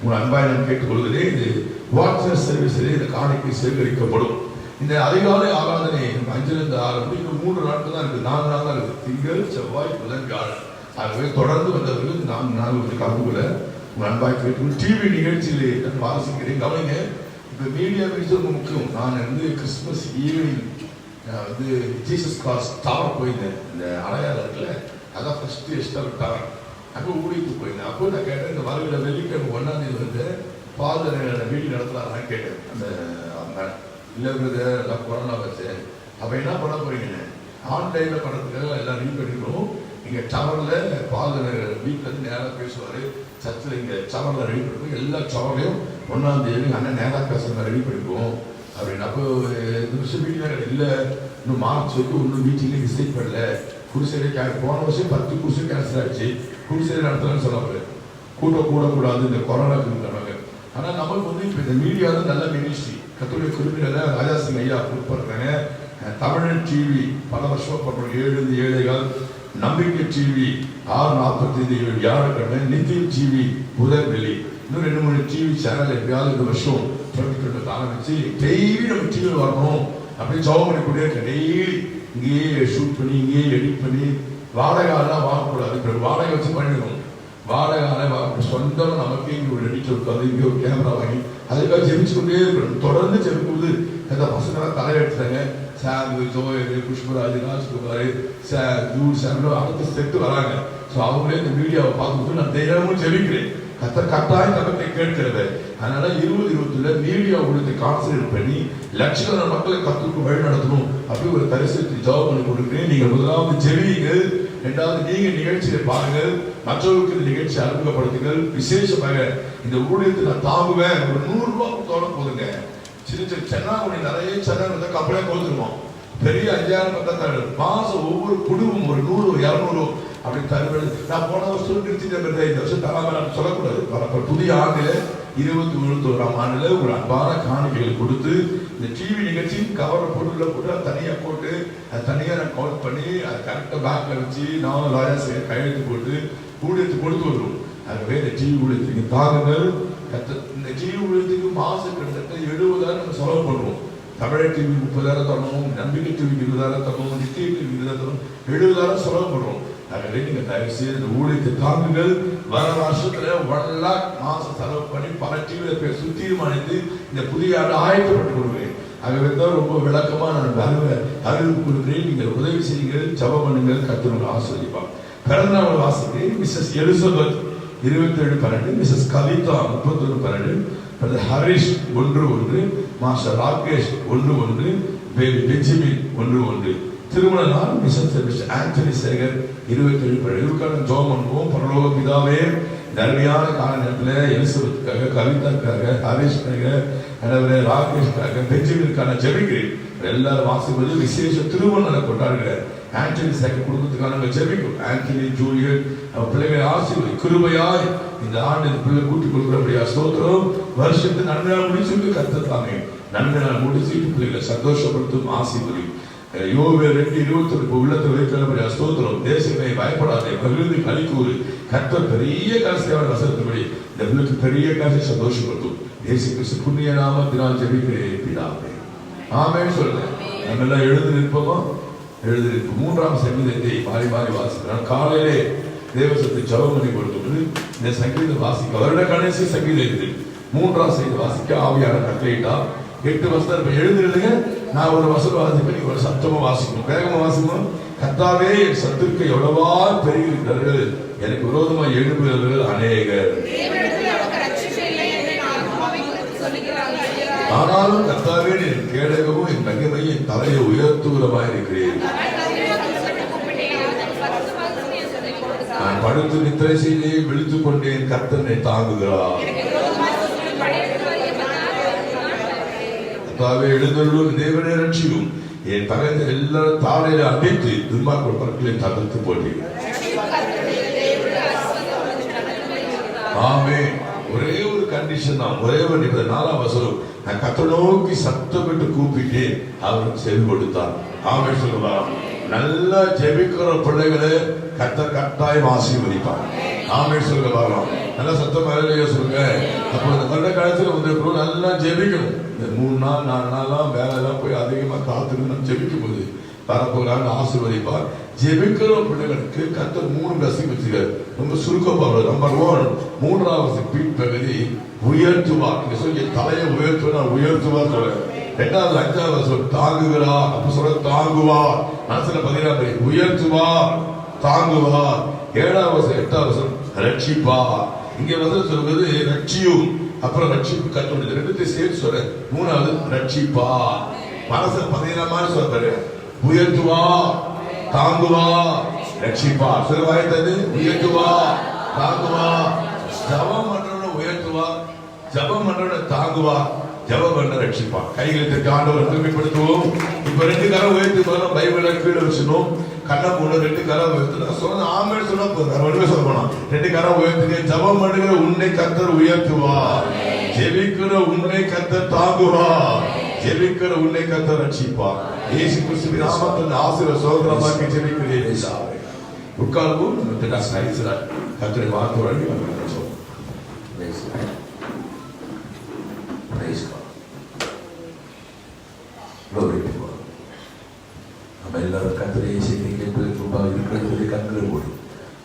Speaker 3: உங்க அன்பாய் நான் கேட்டுக்கொள்கிறேன். இது வாட்ஸ்அப் சர்வீஸிலே இந்த காணிக்கை சேகரிக்கப்படும். இந்த அதிகாலை ஆராதனை 5லிருந்து 6 இன்னும் 3 நாட்கள் தான் இருக்கு. 4 நாள் தான் இருக்கு. திங்கள், செவ்வாய், புதன், வியாழன். ஆகவே தொடர்ந்து வந்தவர்கள் 4 நாள் கலந்து கொள்ள உங்க அன்பாய் கேட்டு டிவி நிகழ்ச்சியிலே நான் வாசிக்கிறேன். கவனிங்க, இப்போ மீடியா ரொம்ப முக்கியம். நான் வந்து கிறிஸ்துமஸ் ஈவினிங் வந்து ஜீசஸ் கிராஸ் டவர் போயிருந்தேன். இந்த அடையாளம் இருக்குல்ல, அதான் ஃபர்ஸ்ட் எஸ்டாபிள் டவர். அப்போ ஊழியத்துக்கு போயிருந்தேன். அப்போ நான் கேட்டேன், இந்த வருகிற வெள்ளிக்கிழமை 1ஆம் தேதி வந்து ஃபாதர் வீட்டில் நடத்தலான்னு கேட்டேன். அந்த இல்லை பிரதர் எல்லாம் கொரோனா வச்சு அப்போ என்ன பண்ண போறீங்க? ஆன்லைனில் பண்ணுறதுக்காக எல்லாம் ரெடி பண்ணிக்கணும். இங்கே டவரில் ஃபாதர் வீட்டிலேருந்து நேராக பேசுவார். சர்ச்சில் இங்கே டவரில் ரெடி பண்ணிக்கணும். எல்லா டவர்லையும் 1ஆம் தேதி அண்ணன் நேராக பேசுகிறத ரெடி பண்ணிக்குவோம் அப்படின்னு. அப்போ இந்த வருஷம் மீட்டிங் இல்லை, இன்னும் மார்ச் வரைக்கும் இன்னும் மீட்டிங்லேயே டிசைட் பண்ணல. குடிசையை போன வருஷம் 10 குடிசை கேன்சல் ஆகிடுச்சு. குடிசை நடத்தலன்னு சொன்னாங்க. கூட்டம் கூடக்கூடாது இந்த கொரோனாக்கு சொன்னாங்க. ஆனால் நமக்கு வந்து இப்போ இந்த மீடியா தான் நல்ல மினிஸ்ட்ரி. கத்தோலிக்க குறிப்பிட்ட ராஜாசிங் ஐயா கொடுப்பாங்க. தமிழன் டிவி பல வருஷம் பண்ணுறோம். 7 நம்பிக்கை டிவி 6:45 வியாழக்கிழமை, நித்தியம் டிவி புதன் வெள்ளி, இன்னும் 2-3 டிவி சேனல் எப்பயாவது இந்த வருஷம் 2020 ஆரம்பிச்சு டெய்லி நம்ம டிவியில் வரணும் அப்படின்னு ஜெபம் பண்ணி கொண்டே இருக்க. டெய்லி இங்கேயே ஷூட் பண்ணி இங்கேயே எடிட் பண்ணி வாடகைலாம் வாங்கக்கூடாது. வாடகை வச்சு பண்ணிடணும். வாடகை சொந்தம் நமக்கு இங்கே ஒரு எடிட்டர் இருக்காது, இங்கே ஒரு கேமரா வாங்கி அதுக்காக ஜெபிச்சு கொண்டே இருக்கணும். தொடர்ந்து ஜெபிக்கும்போது அந்த பசங்களாம் தலையெடுத்தாங்க. Santhu, Joel, Pushparaj, Rajkumar, Jude sir அடுத்த செட்டு வராங்க. ஸோ அவங்களே இந்த மீடியாவை பார்க்கும்போது நான் தைரியமும் ஜெபிக்கிறேன். கட்டாயம் தகத்தை கேட்கிறது. அதனால 2020 மீடியா ஊழியத்தை கான்சன்ட்ரேட் பண்ணி லட்சக்கணக்கான மக்களை கத்துக்கு வழி நடத்தணும் அப்படி ஒரு தரிசனத்தை ஜாப் பண்ணி கொடுக்கிறேன். நீங்க முதலாவது ஜெபியுங்கள், இரண்டாவது நீங்க நிகழ்ச்சியை பாருங்கள், மற்றவர்களுக்கு இந்த நிகழ்ச்சி அறிமுகப்படுத்துங்கள். விசேஷமாக இந்த ஊழியத்தை நான் தாங்குவேன். ஒரு 100 ரூபாய் கொடுத்தாலும் போதுங்க. சின்ன சின்ன சென்னாங்குடி நிறைய சென்னை கப்பலே கொடுத்துருவோம். பெரிய 5000 மாசம் ஒவ்வொரு குடும்பம் ஒரு 100 200 அப்படி தருவது. நான் போன வருஷம் நிறுத்திட்டேன், இந்த வருஷம் தராம நான் சொல்லக்கூடாது. புதிய ஆண்டில் 2021ஆம் ஆண்டுல ஒரு அன்பான காணிக்கைகள் கொடுத்து இந்த டிவி நிகழ்ச்சியும் கவர் பொருள்ல போட்டு அதை தனியா போட்டு அதை தனியா நான் கவுண்ட் பண்ணி அதை கரெக்டா பேக்ல வச்சு நான் லாயர்ஸ் கையெழுத்து போட்டு ஊழியத்தை கொடுத்து வருவோம். ஆகவே இந்த டிவி ஊழியத்துக்கு தாங்குங்கள். இந்த டிவி ஊழியத்துக்கு மாசம் கிட்டத்தட்ட 70,000 நம்ம செலவு பண்ணுவோம். தமிழ் டிவி 30,000 தரணும், நம்பிக்கை டிவி 20,000 தரணும், நித்திய டிவி 20,000 தரணும், 70,000 செலவு பண்ணுறோம். ஆகவே நீங்க தயவு செய்து இந்த ஊழியத்தை தாங்குங்கள். வர வருஷத்துல 1 lakh மாசம் செலவு பண்ணி பல டிவியில பேச தீர்மானித்து இந்த புதிய ஆண்டு ஆயத்தப்பட்டு கொடுக்கிறேன். ஆகவே தான் ரொம்ப விளக்கமா நான் அறிவிப்பு கொடுக்கிறேன். நீங்கள் உதவி செய்யுங்கள், ஜெபம் பண்ணுங்கள், கர்த்தர் ஆசீர்வதிப்பார். பிறந்த நாள் வாசிக்கிறேன். Mrs Elizabeth 27/12, Mrs Kavitha 31/12, Harish 1/1, master Rakesh 1/1, baby Benjamin 1/1. திருமண நாள் மிஸ்டர் ஆண்டனி சேகர் 27/12. இவருக்கான ஜெபம் பண்ணுவோம். பரலோக பிதாவே, தர்மியான கால நேரத்தில் எலிசபெத்துக்காக, கவிதாக்காக, ஹரிஷ்காக, ராகேஷ்காக, பெஞ்சமினுக்கான ஜெபிக்கிறேன். எல்லாரும் வாசிப்பது விசேஷ திருமணம் கொண்டாடுகிற ஆண்டனி சேகர் குடும்பத்துக்கான ஜெபிக்கும். ஆண்டனி, ஜூலியட் பிள்ளைகளை ஆசீர்வதி கிருபையாய் இந்த ஆண்டு இந்த பிள்ளை கூட்டிக் கொடுக்கிறபடியா ஸ்தோத்திரம். வருஷத்து நன்மை நாள் முடிச்சு கர்த்தர் நன்மை நாள் முடிச்சு பிள்ளைகளை சந்தோஷப்படுத்தும் ஆசீர்வதி. யோவேல் 2:21 உள்ளத்தில் வைக்கிறபடியா ஸ்தோத்திரம். தேசமே பயப்படாதே, மகிழ்ந்து களி கூறு. கர்த்தர் பெரிய காசியான வசனத்தின்படி இந்த பிள்ளைக்கு பெரிய காசை சந்தோஷப்படுத்தும். இயேசு கிறிஸ்து புண்ணிய நாமத்தினால் ஜெபிக்கிறேன் பிதாவே, ஆமென். சொல்லுங்க. நம்ம எல்லாம் எழுந்து நிற்போமா? எழுதி 3ஆம் சங்கீதத்தை மாறி மாறி வாசிக்கிறான். காலையிலே தேவசத்தை ஜெபம் பண்ணி கொடுத்து இந்த சங்கீதம் வாசிக்க வருட கடைசி சங்கீதம் இது 3ஆம் சங்கீதம் வாசிக்க ஆவியான கட்டளையிட்டா 8 வசனம் எழுந்திருங்க. நான் ஒரு வசனம் வாசிப்பேன், நீங்க ஒரு சத்தமா வாசிக்கணும், வேகமா வாசிக்கணும். கர்த்தாவே, என் சத்துருக்கு எவ்வளவா பெருகியிருக்கிறார்கள், எனக்கு விரோதமா எழுப்புகிறவர்கள் அநேகர். ஆனாலும் கர்த்தாவே, என் கேடகமும் என் மகிமையும் என் தலையை உயர்த்துகிறமாய் இருக்கிறேன். நான் படுத்து நித்திரை செய்தே விழித்துக் கொண்டேன், கர்த்தனை தாங்குகிறார். கர்த்தாவே, எழுந்தருளும் தேவனை ரட்சியும். என் பகைந்த எல்லாரும் தாளையில அடைத்து துன்மார்க்க பற்களை தகர்த்து போட்டேன். ஆமென். ஒரே ஒரு கண்டிஷன் தான், ஒரே ஒரு 4ஆம் வசனம். நான் கர்த்தரை நோக்கி சத்தமிட்டு கூப்பிட்டேன், அவருக்கு செவி கொடுத்தார். ஆமென் சொல்லுவார். நல்லா ஜெபிக்கிற பிள்ளைகளை கர்த்தர் கட்டாயம் ஆசீர்வதிப்பார். ஆமென் சொல்லுங்க பார்க்கலாம். நல்லா சத்தமா சொல்லுங்க. அப்போ இந்த வருட காலத்துல வந்து நல்லா ஜெபிக்கணும். இந்த 3 நாள் 4 நாள்லாம் வேலை எல்லாம் போய் அதிகமா காத்துக்கணும். ஜெபிக்கும் போது வரப்போறான்னு ஆசீர்வதிப்பார். ஜெபிக்கிற பிள்ளைகளுக்கு கர்த்தர் 3 blessing வச்சுக்கார். ரொம்ப சுருக்கப்படுறது. நம்பர் 1, 3வது பகுதி உயர்த்துவார். நீங்க சொல்லி தலையை உயர்த்துவார், உயர்த்துவார் சொல்ல. 2வது 5வது சொல் தாங்குகிறார். அப்ப சொல்ல தாங்குவார். மனசுல 14 உயர்த்துவார், தாங்குவார். 7வது 8வது ரட்சிப்பார். இங்க வந்து சொல்வது ரட்சியும், அப்புறம் ரட்சிப்பு கற்றுள்ளது. 2 சேர்த்து சொல்ற. 3வது ரட்சிப்பார். மனசுல 14 சொல்றாரு. உயர்த்துவார், தாங்குவார், ரட்சிப்பார். சில வாய்த்தது உயர்த்துவார், தாங்குவார். ஜபம் பண்றவன உயர்த்துவார், ஜபம் பண்றவன தாங்குவார், ஜபம் பண்ண ரட்சிப்பார். கைகளுக்கு ஆண்டவர் தூய்மைப்படுத்துவோம். இப்ப 2 கரம் உயர்த்தி போறோம். பைபிளை கீழே வச்சுனோம். கண்ணை போன 2 கரம் உயர்த்து சொன்ன ஆமென் சொன்னா போதும். சொல்லணும் 2 கரம் உயர்த்துங்க. ஜபம் பண்ணுகிற உன்னை கர்த்தர் உயர்த்துவார், ஜெபிக்கிற உன்னை கர்த்தர் தாங்குவார், ஜெபிக்கிற உன்னை கர்த்தர் ரட்சிப்பார். இயேசு கிறிஸ்துவின் நாமத்தில் ஆசீர்வாத சோதரமாக்கி ஜெபிக்கிறேன். உட்கார்வோம். நம்ம சைஸ்ல கர்த்தரை வார்த்தை வழங்கி சொல்லுவோம். Praise God. Glory to God. நம்ம எல்லாரும் கர்த்தரை இயேசுவை கேட்பதற்கு முன்பாக இருக்கிற கண்களை மூடி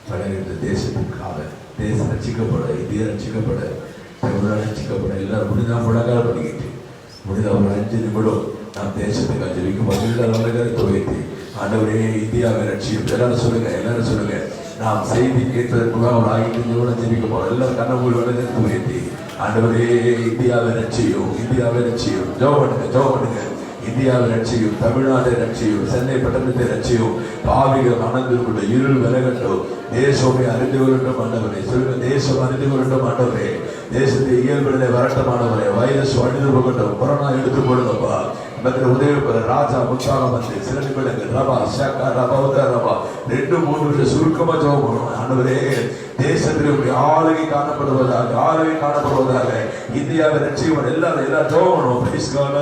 Speaker 3: பலர் இந்த தேசத்திற்காக தேசம் ரட்சிக்கப்பட, இந்தியா ரட்சிக்கப்பட, தமிழ்நாடு ரட்சிக்கப்பட, எல்லாரும் முடிஞ்சா முழங்கால பண்ணிக்கிட்டு முடிஞ்ச ஒரு 5 நிமிடம் நாம் தேசத்துக்கு ஜெபிக்கும் போது எல்லாரும் முழங்கால துவைத்து ஆண்டவரே இந்தியாவை ரட்சியும். எல்லாரும் சொல்லுங்க. நாம் செய்தி கேட்பதற்கு ஒரு 5 நிமிடம் ஜெபிக்க போறோம். எல்லாரும் கண்ண மூடி வளர்ந்து துவைத்து ஆண்டவரே இந்தியாவை ரட்சியும். ஜெபம் பண்ணுங்க. இந்தியாவை ரட்சியும், தமிழ்நாட்டை ரட்சியும், சென்னை பட்டணத்தை ரட்சியும். பாவிகள் மனதிற்குள்ள இருள் விலகட்டும். தேசமே அறிந்து கொள்ளட்டும் ஆண்டவரே. சொல்லுங்க, தேசம் அறிந்து கொள்ளட்டும் ஆண்டவரே. தேசத்தை இயல்பிலே வரட்டும் ஆண்டவரே. வைரஸ் அழிந்து போகட்டும். கொரோனா எடுத்து போடுங்கப்பா. உதவி ராஜா முத்தாக வந்து சில நிமிடங்கள் ரபா ஷக்கா ரபா 2-3 சுருக்கமா ஜெபம் பண்ணுவோம். ஆண்டவரே தேசத்தில் ஆளுகை காணப்படுவதாக இந்தியாவை ரட்சிக்கும். எல்லாரும் ஜெபம் பண்ணுவோம். Praise God.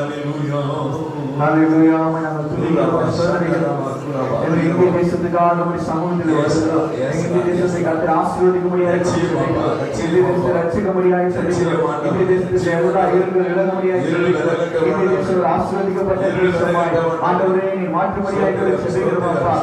Speaker 3: ஹalleluya. இந்திய தேசத்துக்காக நம்முடைய சமூகத்தில் இந்திய தேசத்தை கர்த்தர் ஆசீர்வதிக்கும்படியாக ரட்சிக்கும்படியாக இந்திய தேசத்தில் எல்லா இருளும் விலகும்படியாக இந்திய தேசம் ஆசீர்வதிக்கப்பட்ட தேசமாய் ஆண்டவரே நீ மாற்றும்படியாக செபிக்கிறோம்ப்பா.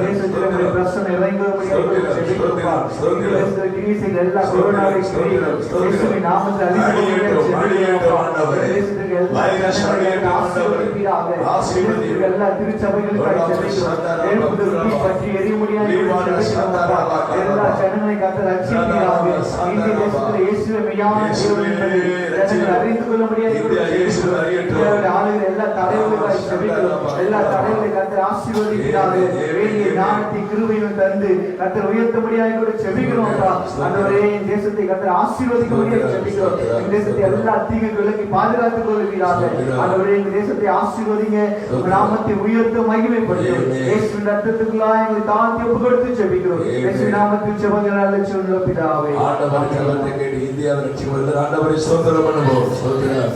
Speaker 3: தேசத்தில் உம்முடைய பிரசன்னம் இறங்கும்படியாக செபிக்கிறோம்ப்பா. இந்திய தேசத்தில் கிரீசில் எல்லா கொரோனாவை இயேசுவின் நாமத்தில் அழிக்கும்படியாக செபிக்கிறோம்ப்பா. தேசத்துக்கு எல்லா ஜனங்களையும் ஆசீர்வதிப்பீராக. தேசத்துக்கு எல்லா திருச்சபைகளுக்காக செபிக்கிறோம். பற்றி எரியும்படியாக செபிக்கிறோம்ப்பா. எல்லா ஜனங்களை கர்த்தர் ரட்சிப்பீராக. இந்திய தேசத்தில் இயேசுவை மெய்யான தேவன் என்பதை ஜனங்கள் அறிந்து கொள்ளும்படியாக ஆளுகிற எல்லா தடைகளுக்காக செபிக்கிறோம். எல்லா தடைகளை கர்த்தர் ஆசீர்வதிப்பீராக. வேண்டிய ஞானத்தை கிருபையும் தந்து கர்த்தர் உயர்த்தும்படியாக கூட செபிக்கிறோம்ப்பா. ஆண்டவரே இந்த தேசத்தை கர்த்தர் ஆசீர்வதிக்கும்படியாக செபிக்கிறோம். இந்த தேசத்தை எல்லா தீங்கு விலக்கி பாதுகாத்துக் கொள்வீராக. ஆண்டவரே இந்த தேசத்தை ஆசீர்வதிங்க. நாமத்தை உயர்த்த மகிமைப்படுத்தும். இயேசுவின் ரத்தத்துக்குள்ளாக எங்களை தாழ்த்தி ஒப்புக்கொடுத்து ஜெபிக்கிறோம். இயேசுவின் நாமத்தில் ஜெபங்கள் நல்ல பிதாவே.
Speaker 2: ஆண்டவர் ஜெபத்தை கேட்டு இந்தியாவை ரட்சிக்கும்படி ஆண்டவரை ஸ்தோத்திரம் பண்ணுவோம்.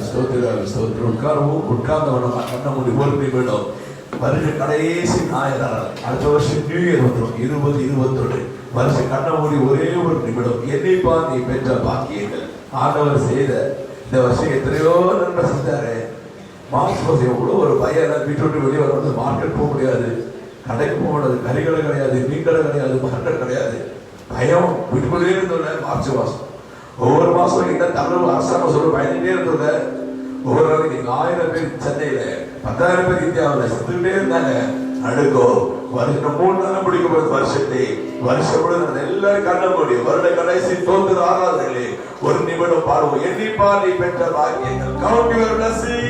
Speaker 2: ஸ்தோத்திரம். உட்கார்ந்தவன கண்ண மூடி ஒரு நிமிடம். வருஷ கடைசி ஞாயிறு அடுத்த வருஷம் நியூ இயர் வந்துடும் 2021. வருஷ கண்ண மூடி ஒரே ஒரு நிமிடம். என்னைப்பா நீ பெற்ற பாக்கியங்கள் ஆண்டவர் செய்த இந்த வருஷம் எத்தனையோ நன்மை செஞ்சாரு. மாஸ்க் எவ்வளோ ஒரு பையன் வீட்டு விட்டு வெளியே வர மார்க்கெட் போக முடியாது, கடைக்கு போக முடியாது, கறிக்கடை கிடையாது, மீன் கடை கிடையாது, மார்க்கெட் கிடையாது. பயம் வீட்டுக்குள்ளே இருந்தோட மார்ச் மாசம் ஒவ்வொரு மாசம் இந்த தமிழ் அரசாங்கம் சொல்ல பயந்துட்டே இருந்தோட. ஒவ்வொரு நாளைக்கு 1000 பேர் சென்னையில 10,000 பேர் இந்தியாவில் செத்துக்கிட்டே இருந்தாங்க. அடுக்கோ வருஷம் 3 நாள் முடிக்க போது வருஷம் கூட எல்லாரும் கண்ண முடியும். வருட கடைசி தோன்று ஆராதனைகளே ஒரு நிமிடம் பாடுவோம். எண்ணிப்பா நீ பெற்ற பாக்கியங்கள். Count your blessing.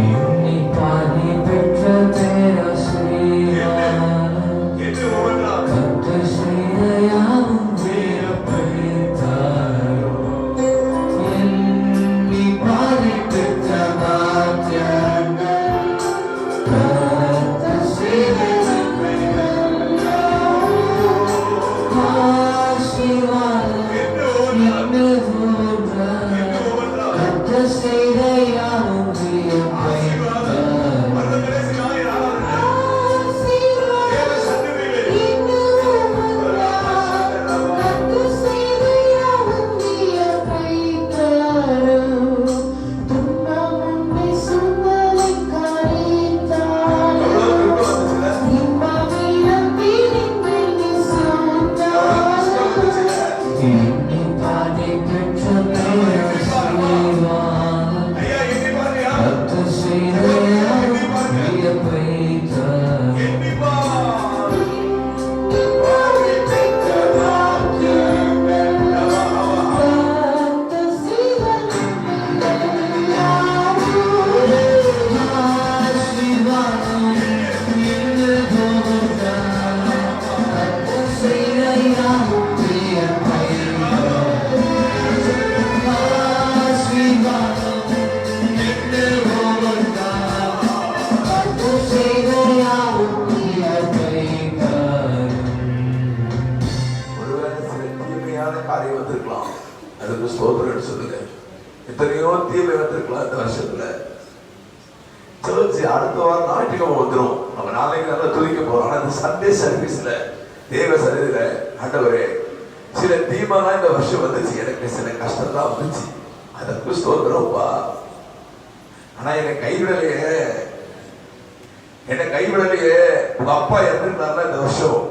Speaker 5: எண்ணிப்பா நீ பெற்ற பேராசீர்வாதம்.
Speaker 2: என்று ஒவ்வொன்றா
Speaker 5: கர்த்தர் செய்த யாவும் வியப்பளித்தாரோ. எண்ணிப்பா நீ பெற்ற பாக்கியங்கள். கர்த்தர் செய்த ஆசீர்வாதம். என்று ஒவ்வொன்றா கர்த்தர் செய்த யாவும் வியப்பளித்தாரோ.
Speaker 2: வருட கடைசி ஞாயிறு ஆராதனை காரியம் வந்திருக்கலாம். அதுக்கு ஸ்தோத்திரம் சொல்லுங்க. எத்தனையோ தீமை வந்திருக்கலாம் இந்த வருஷத்துல. சர்ச் அடுத்த வாரம் ஞாயிற்றுக்கிழமை வந்துடும். நம்ம நாளைக்கு நல்லா துதிக்க போறோம். ஆனா இந்த சண்டே சர்வீஸ்ல தேவ சன்னிதியில ஆண்டவரே சில தீமைலாம் இந்த வருஷம் வந்துச்சு. எனக்கு சில கஷ்டம் தான் வந்துச்சு. அதற்கு ஸ்தோத்திரம்ப்பா. ஆனா என்னை கைவிடலையே. உங்க அப்பா இறந்துட்டார்ல இந்த வருஷம்.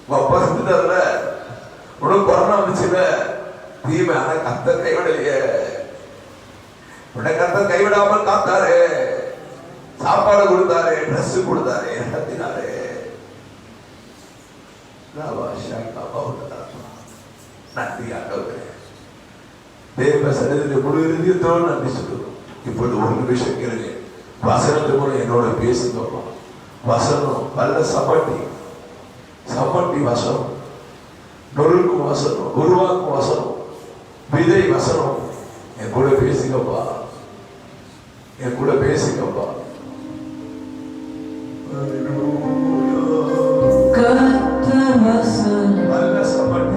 Speaker 2: உங்க அப்பா செத்துட்டார்ல. உனக்கு கொரோனா
Speaker 3: வந்துச்சுல தீமை, ஆனா கர்த்தர் கைவிடலையே. உடனே கர்த்தர் கைவிடாமல் காத்தாரு, சாப்பாடு கொடுத்தாரு, ட்ரெஸ் கொடுத்தாரு, நடத்தினாரு. நன்றி ஆண்டவரே. தேவ சன்னதியில் முழு இறுதியத்தோடு நன்றி சொல்லுவோம். இப்பொழுது ஒரு நிமிஷம் கேளுங்க. வசனத்து மூலம் என்னோட பேசுங்க. வசனம் நல்ல சமட்டி வசனம், நொறுக்கும் வசனம், உருவாக்கும் வசனம், விதை வசனம். என் கூட பேசுங்கப்பா, என் கூட பேசுங்கப்பா. நல்ல சமட்டி,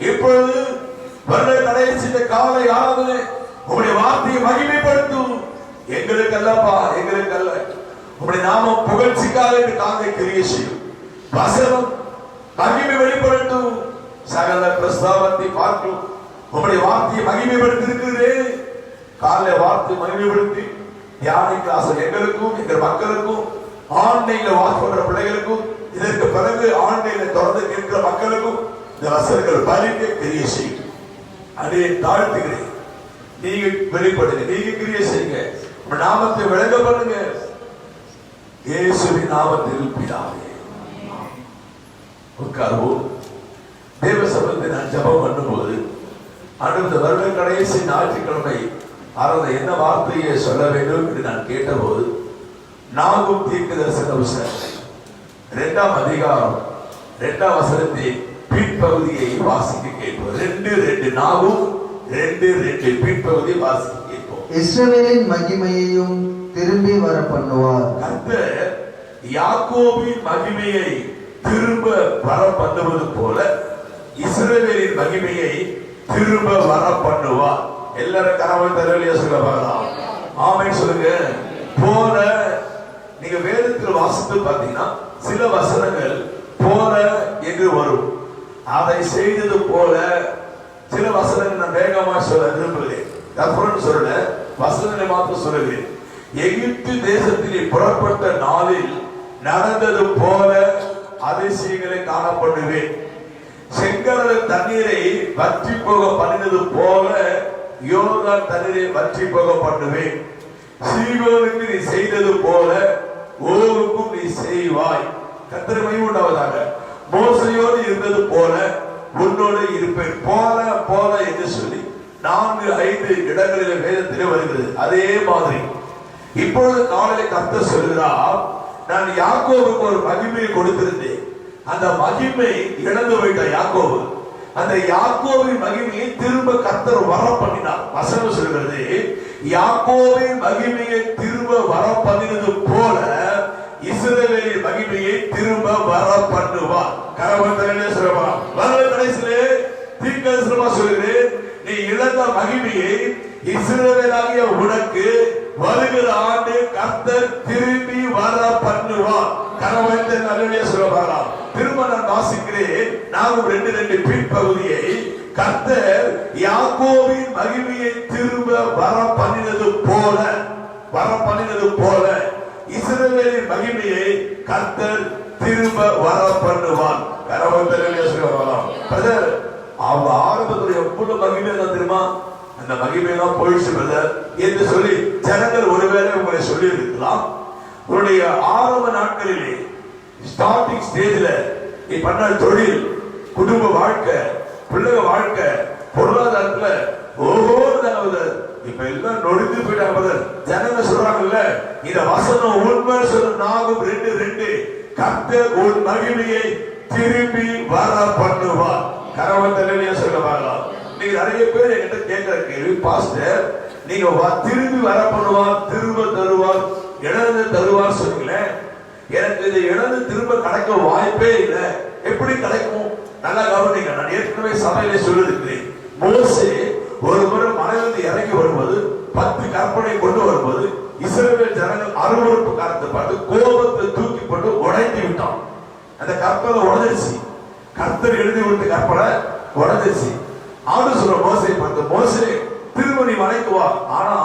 Speaker 3: இப்பொழுது வருட கடைசி காலை ஆராதனை உங்களுடைய வார்த்தையை மகிமைப்படுத்தும். எங்களுக்கு அல்லப்பா, எங்களுக்கு அல்ல, உங்களுடைய நாமம் புகழ்ச்சிக்காக என்று காதை கிரியை செய்யும். வசனம் மகிமை வெளிப்படுத்தும். சகல பிரஸ்தாபத்தை பார்க்கும் உங்களுடைய வார்த்தையை மகிமைப்படுத்தி இருக்கிறதே. காலை வார்த்தை மகிமைப்படுத்தி தியானிக்க ஆசை எங்களுக்கும் எங்கள் மக்களுக்கும், ஆன்லைன்ல வாட்ச் பண்ற பிள்ளைகளுக்கும், இதற்கு பிறகு ஆன்லைன்ல தொடர்ந்து கேட்கிற மக்களுக்கும் இந்த வசனங்கள் பலிக்க கிரியை செய்யும். அதை தாழ்த்துகிறேன். நீங்க வெளிப்படுங்க, நீங்க கிரியை செய்யுங்க, உங்க நாமத்தை விளங்க பண்ணுங்க. இயேசுவின் நாமத்தில் பிதாவே. உட்கார்வோம். தேவ சபையில் நான் ஜெபம் பண்ணும்போது அடுத்த வருட கடைசி ஞாயிற்றுக்கிழமை ஆராதனை என்ன வார்த்தையை சொல்ல வேண்டும் என்று நான் கேட்டபோது நாகும் தீர்க்கதரிசன புத்தகம் 2ஆம் அதிகாரம் 2ஆம் வசனத்தின் பின்பகுதியை வாசிக்க கேட்போம். 2 நாகும் 2 பின்பகுதியை வாசிக்க கேட்போம்.
Speaker 5: இஸ்ரவேலின் மகிமையையும் திரும்பி வர பண்ணுவார்.
Speaker 3: கர்த்தர் யாக்கோபின் மகிமையை திரும்ப வர பண்ணுவது போல இஸ்ரவேலின் மகிமையை திரும்ப வர பண்ணுவார். எல்லாரும் கரவை தரலையா சொல்ல பார்க்கலாம். ஆமென் சொல்லுங்க. போல நீங்க வேதத்தில் வாசித்து பார்த்தீங்கன்னா சில வசனங்கள் போல என்று வரும். அதை செய்தது போல சில வசனங்கள் நான் வேகமா சொல்ல விரும்புகிறேன். சொல்ல வசனங்களை மாத்திரம் சொல்லுகிறேன். எகிப்து தேசத்திலே புறப்பட்ட நாளில் நடந்தது போல அதிசயங்களை காணப்படுவேன். செங்கடல் தண்ணீரை வற்றி போக பண்ணினது போல யோர்தான் தண்ணீரை வற்றி போக பண்ணுவேன். சீகோனுக்கு நீ செய்தது போல ஓருக்கும் நீ செய்வாய். கர்த்தர் மகிமை உண்டாவதாக. மோசையோடு இருந்தது போல உன்னோடு இருப்பேன். போல போல என்று சொல்லி 4-5 இடங்களில் வேதத்திலே வருகிறது. அதே மாதிரி இப்பொழுது காலையில கர்த்தர் சொல்கிறார், நான் யாக்கோபுக்கு ஒரு மகிமையை கொடுத்திருந்தேன். அந்த மகிமை இழந்து வைத்த யாக்கோபு, அந்த யாக்கோபின் மகிமையை திரும்ப கர்த்தர் வர பண்ணினார். வசனம் சொல்கிறது, யாக்கோபின் மகிமையை திரும்ப வர பண்ணினது போல இஸ்ரவேலின் மகிமையை திரும்ப வர பண்ணுவார். கரவந்தனே சொல்லுவார். வரல கடைசியிலே தீர்க்கதரிசனமா சொல்கிறேன், நீ இழந்த மகிமையை இஸ்ரவேலாகிய உனக்கு வருகிற ஆண்டு கர்த்தர் திரும்பி வர பண்ணுவார். கரவந்த நல்லவே சொல்லுவாரா. திரும்ப நான் வாசிக்கிறேன். நாமும் 2 பின்பகுதியை கர்த்தர் யாக்கோபின் மகிமையை திரும்ப வர பண்ணினது போல இஸ்ரவேலின் மகிமையை கர்த்தர் திரும்ப வர பண்ணுவார். கரவந்த நல்லவே சொல்லுவாரா. பிரதர், அவங்க ஆரம்பத்துல எவ்வளவு மகிமை தான் தெரியுமா? அந்த மகிமையெல்லாம் போயிடுச்சு பிரதர் என்று சொல்லி ஜனங்கள் ஒருவேளை உங்களை சொல்லி இருக்கலாம். உன்னுடைய ஆரம்ப நாட்களிலே ஸ்டார்டிங் ஸ்டேஜ்ல நீ பண்ண தொழில், குடும்ப வாழ்க்கை, பிள்ளைங்க வாழ்க்கை, பொருளாதாரத்துல இப்ப எல்லாம் நொடிந்து போயிட்டாங்க. ஜனங்க சொல்றாங்கல்ல, இந்த வசனம் உண்மை சொல்ல நாகும் 2:2 கர்த்தர் உன் மகிமையை திரும்பி வர பண்ணுவார். கரவத்தலையா சொல்லுவாங்க. நீங்க நிறைய பேர் என்கிட்ட கேட்கிற கேள்வி, பாஸ்டர் நீங்க திரும்பி வர பண்ணுவார், திரும்ப தருவார், இழந்து தருவார் சொன்னீங்களே, எனக்கு இது இழந்து திரும்ப கிடைக்க வாய்ப்பே இல்லை, எப்படி கிடைக்கும்? நல்லா கவனிங்க. நான் ஏற்கனவே சபையிலே சொல்லியிருக்கிறேன். மோசே ஒரு முறை மலையிலிருந்து இறங்கி வரும்போது 10 கற்பனை கொண்டு வரும்போது இஸ்ரவேல் ஜனங்கள் அருவருப்பு காரணத்தை பார்த்து கோபத்தை தூக்கி போட்டு உடைத்து விட்டான். அந்த கற்பனை உடைஞ்சிருச்சு. கர்த்தர் எழுதி விட்ட கற்பனை உடைஞ்சிருச்சு. ஆண்டு சொல்ற மோசே பார்த்து, மோசே திரும்ப நீ மலைக்கு வா, ஆனா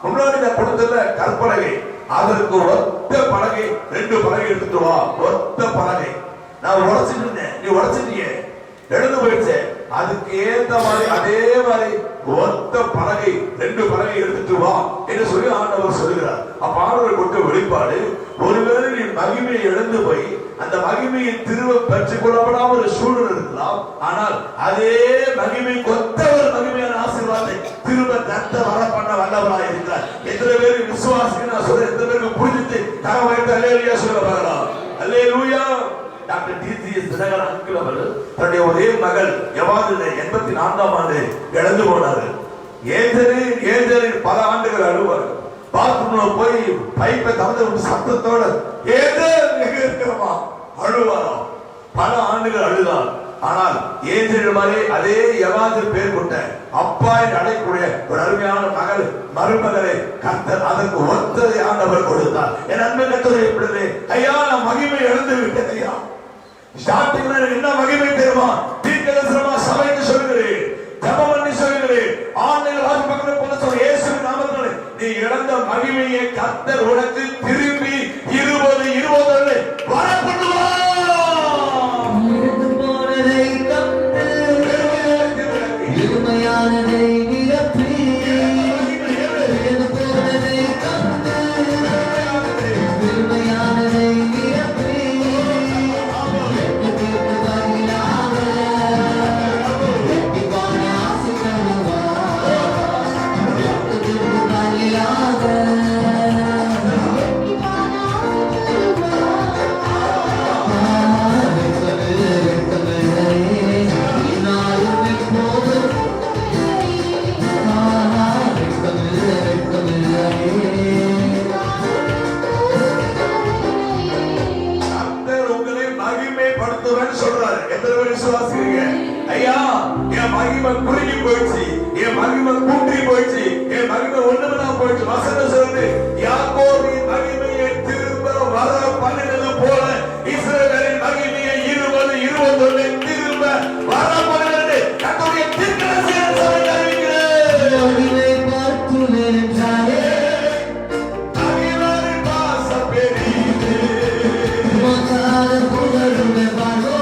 Speaker 3: முன்னாடி நான் கொடுத்த கற்பலகை அதற்கு ஒத்த பலகை 2 பலகை எடுத்துட்டு வா. ஒத்த பலகை நான் உடைச்சிட்டு இருந்தேன், நீ உடைச்சிட்டீங்க, எழுந்து போயிடுச்சு. அதுக்கு ஏத்த மாதிரி அதே மாதிரி ஒத்த பலகை 2 பலகை எடுத்துட்டு வா என்று சொல்லி ஆண்டவர் சொல்கிறார். அப்ப ஆண்டவர் கொடுத்த வெளிப்பாடு, ஒருவேளை நீ மகிமையை இழந்து போய் அந்த மகிமையை திரும்ப பெற்றுக் கொள்ளப்படாம ஒரு சூழல் இருக்கலாம். ஆனால் அதே மகிமை கொத்த ஒரு மகிமையான ஆசீர்வாதத்தை திரும்ப தத்த வர பண்ண வல்லவராக இருக்கிறார். எத்தனை பேருக்கு விசுவாசிக்கு நான் சொல்றேன், எத்தனை பேருக்கு புரிஞ்சுட்டு கரவைத்து அல்லேலூயா சொல்ல வரலாம். அல்லேலூயா. டாக்டர் டிசிஎஸ் தினகரன் அங்கிள் அவர்கள் தன்னுடைய ஒரே மகள் எவாதில் 84ஆம் ஆண்டு இழந்து போனாரு. ஏஞ்சலின் பல ஆண்டுகள் அழுவார். பாத்ரூம்ல போய் பைப்பை திறந்து விட்டு சத்தத்தோட இருக்கிறமா அழுவாராம். பல ஆண்டுகள் அழுதார். ஆனால் ஏஞ்சல் மாதிரி அதே எவாதில் பேர் கொண்ட அப்பா என்று அழைக்கக்கூடிய ஒரு அருமையான மகள் மருமகளை கர்த்தர் அதற்கு ஒத்ததை ஆண்டவர் கொடுத்தார். என் அன்பு கர்த்தரை பிள்ளை, ஐயா நான் மகிமை இழந்து விட்டேன் ஐயா. ஸ்டார்டிங்ல என்ன மகிமை தெரியுமா? தீர்க்கதரிசனமா சபைக்கு சொல்கிறேன், ஜெபம் பண்ணி சொல்கிறேன், ஆன்லைன்ல வாசி பக்கத்துல போல சொல்ற இயேசுவின் நாமத்தினாலே நீ இழந்த மகிமையை கர்த்தர் உனக்கு திரும்பி 20-21 வர பண்ணுவார்.
Speaker 1: போனதை கண்டு இருமையானதை நிரப்பி, போனதை கண்டு இருமையானதை நிரப்பி,
Speaker 3: சொல்றாரு. எத்தனை பேர் விசுவாசிக்கிறீங்க? ஐயா என் மகிமை குறுகி போயிடுச்சு, என் மகிமை கூட்டி போயிடுச்சு, என் மகிமை ஒண்ணுமே போயிடுச்சு. வசனம் சொல்லுது, யாக்கோபின் மகிமையை திரும்ப வர பண்ணினது போல இஸ்ரவேலின் மகிமையை 20-21 திரும்ப வர பண்ணினது கர்த்தருடைய தீர்க்கதரிசியான சபை அறிவிக்கிறது. மகிமை பார்த்துலே என்றாலே மகிமையின் பாசம் பெரிது, மகான புகழுமே வாழோ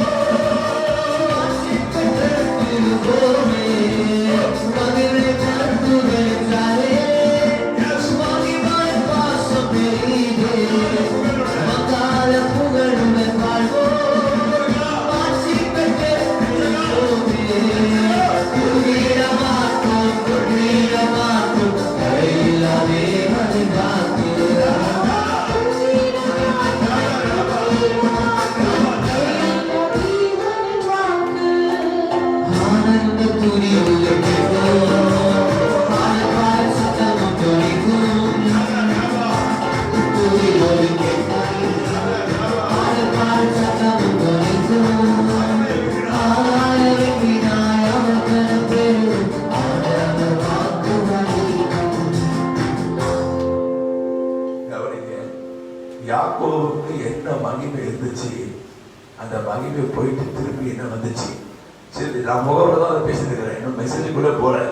Speaker 3: யாக்கோபுக்கு என்ன மகிமை இருந்துச்சு, அந்த மகிமை போயிட்டு திரும்பி என்ன வந்துச்சு. சரி, நான் முகவோட தான் அதை பேசியிருக்கிறேன், இன்னும் மெசேஜுக்குள்ள போறேன்.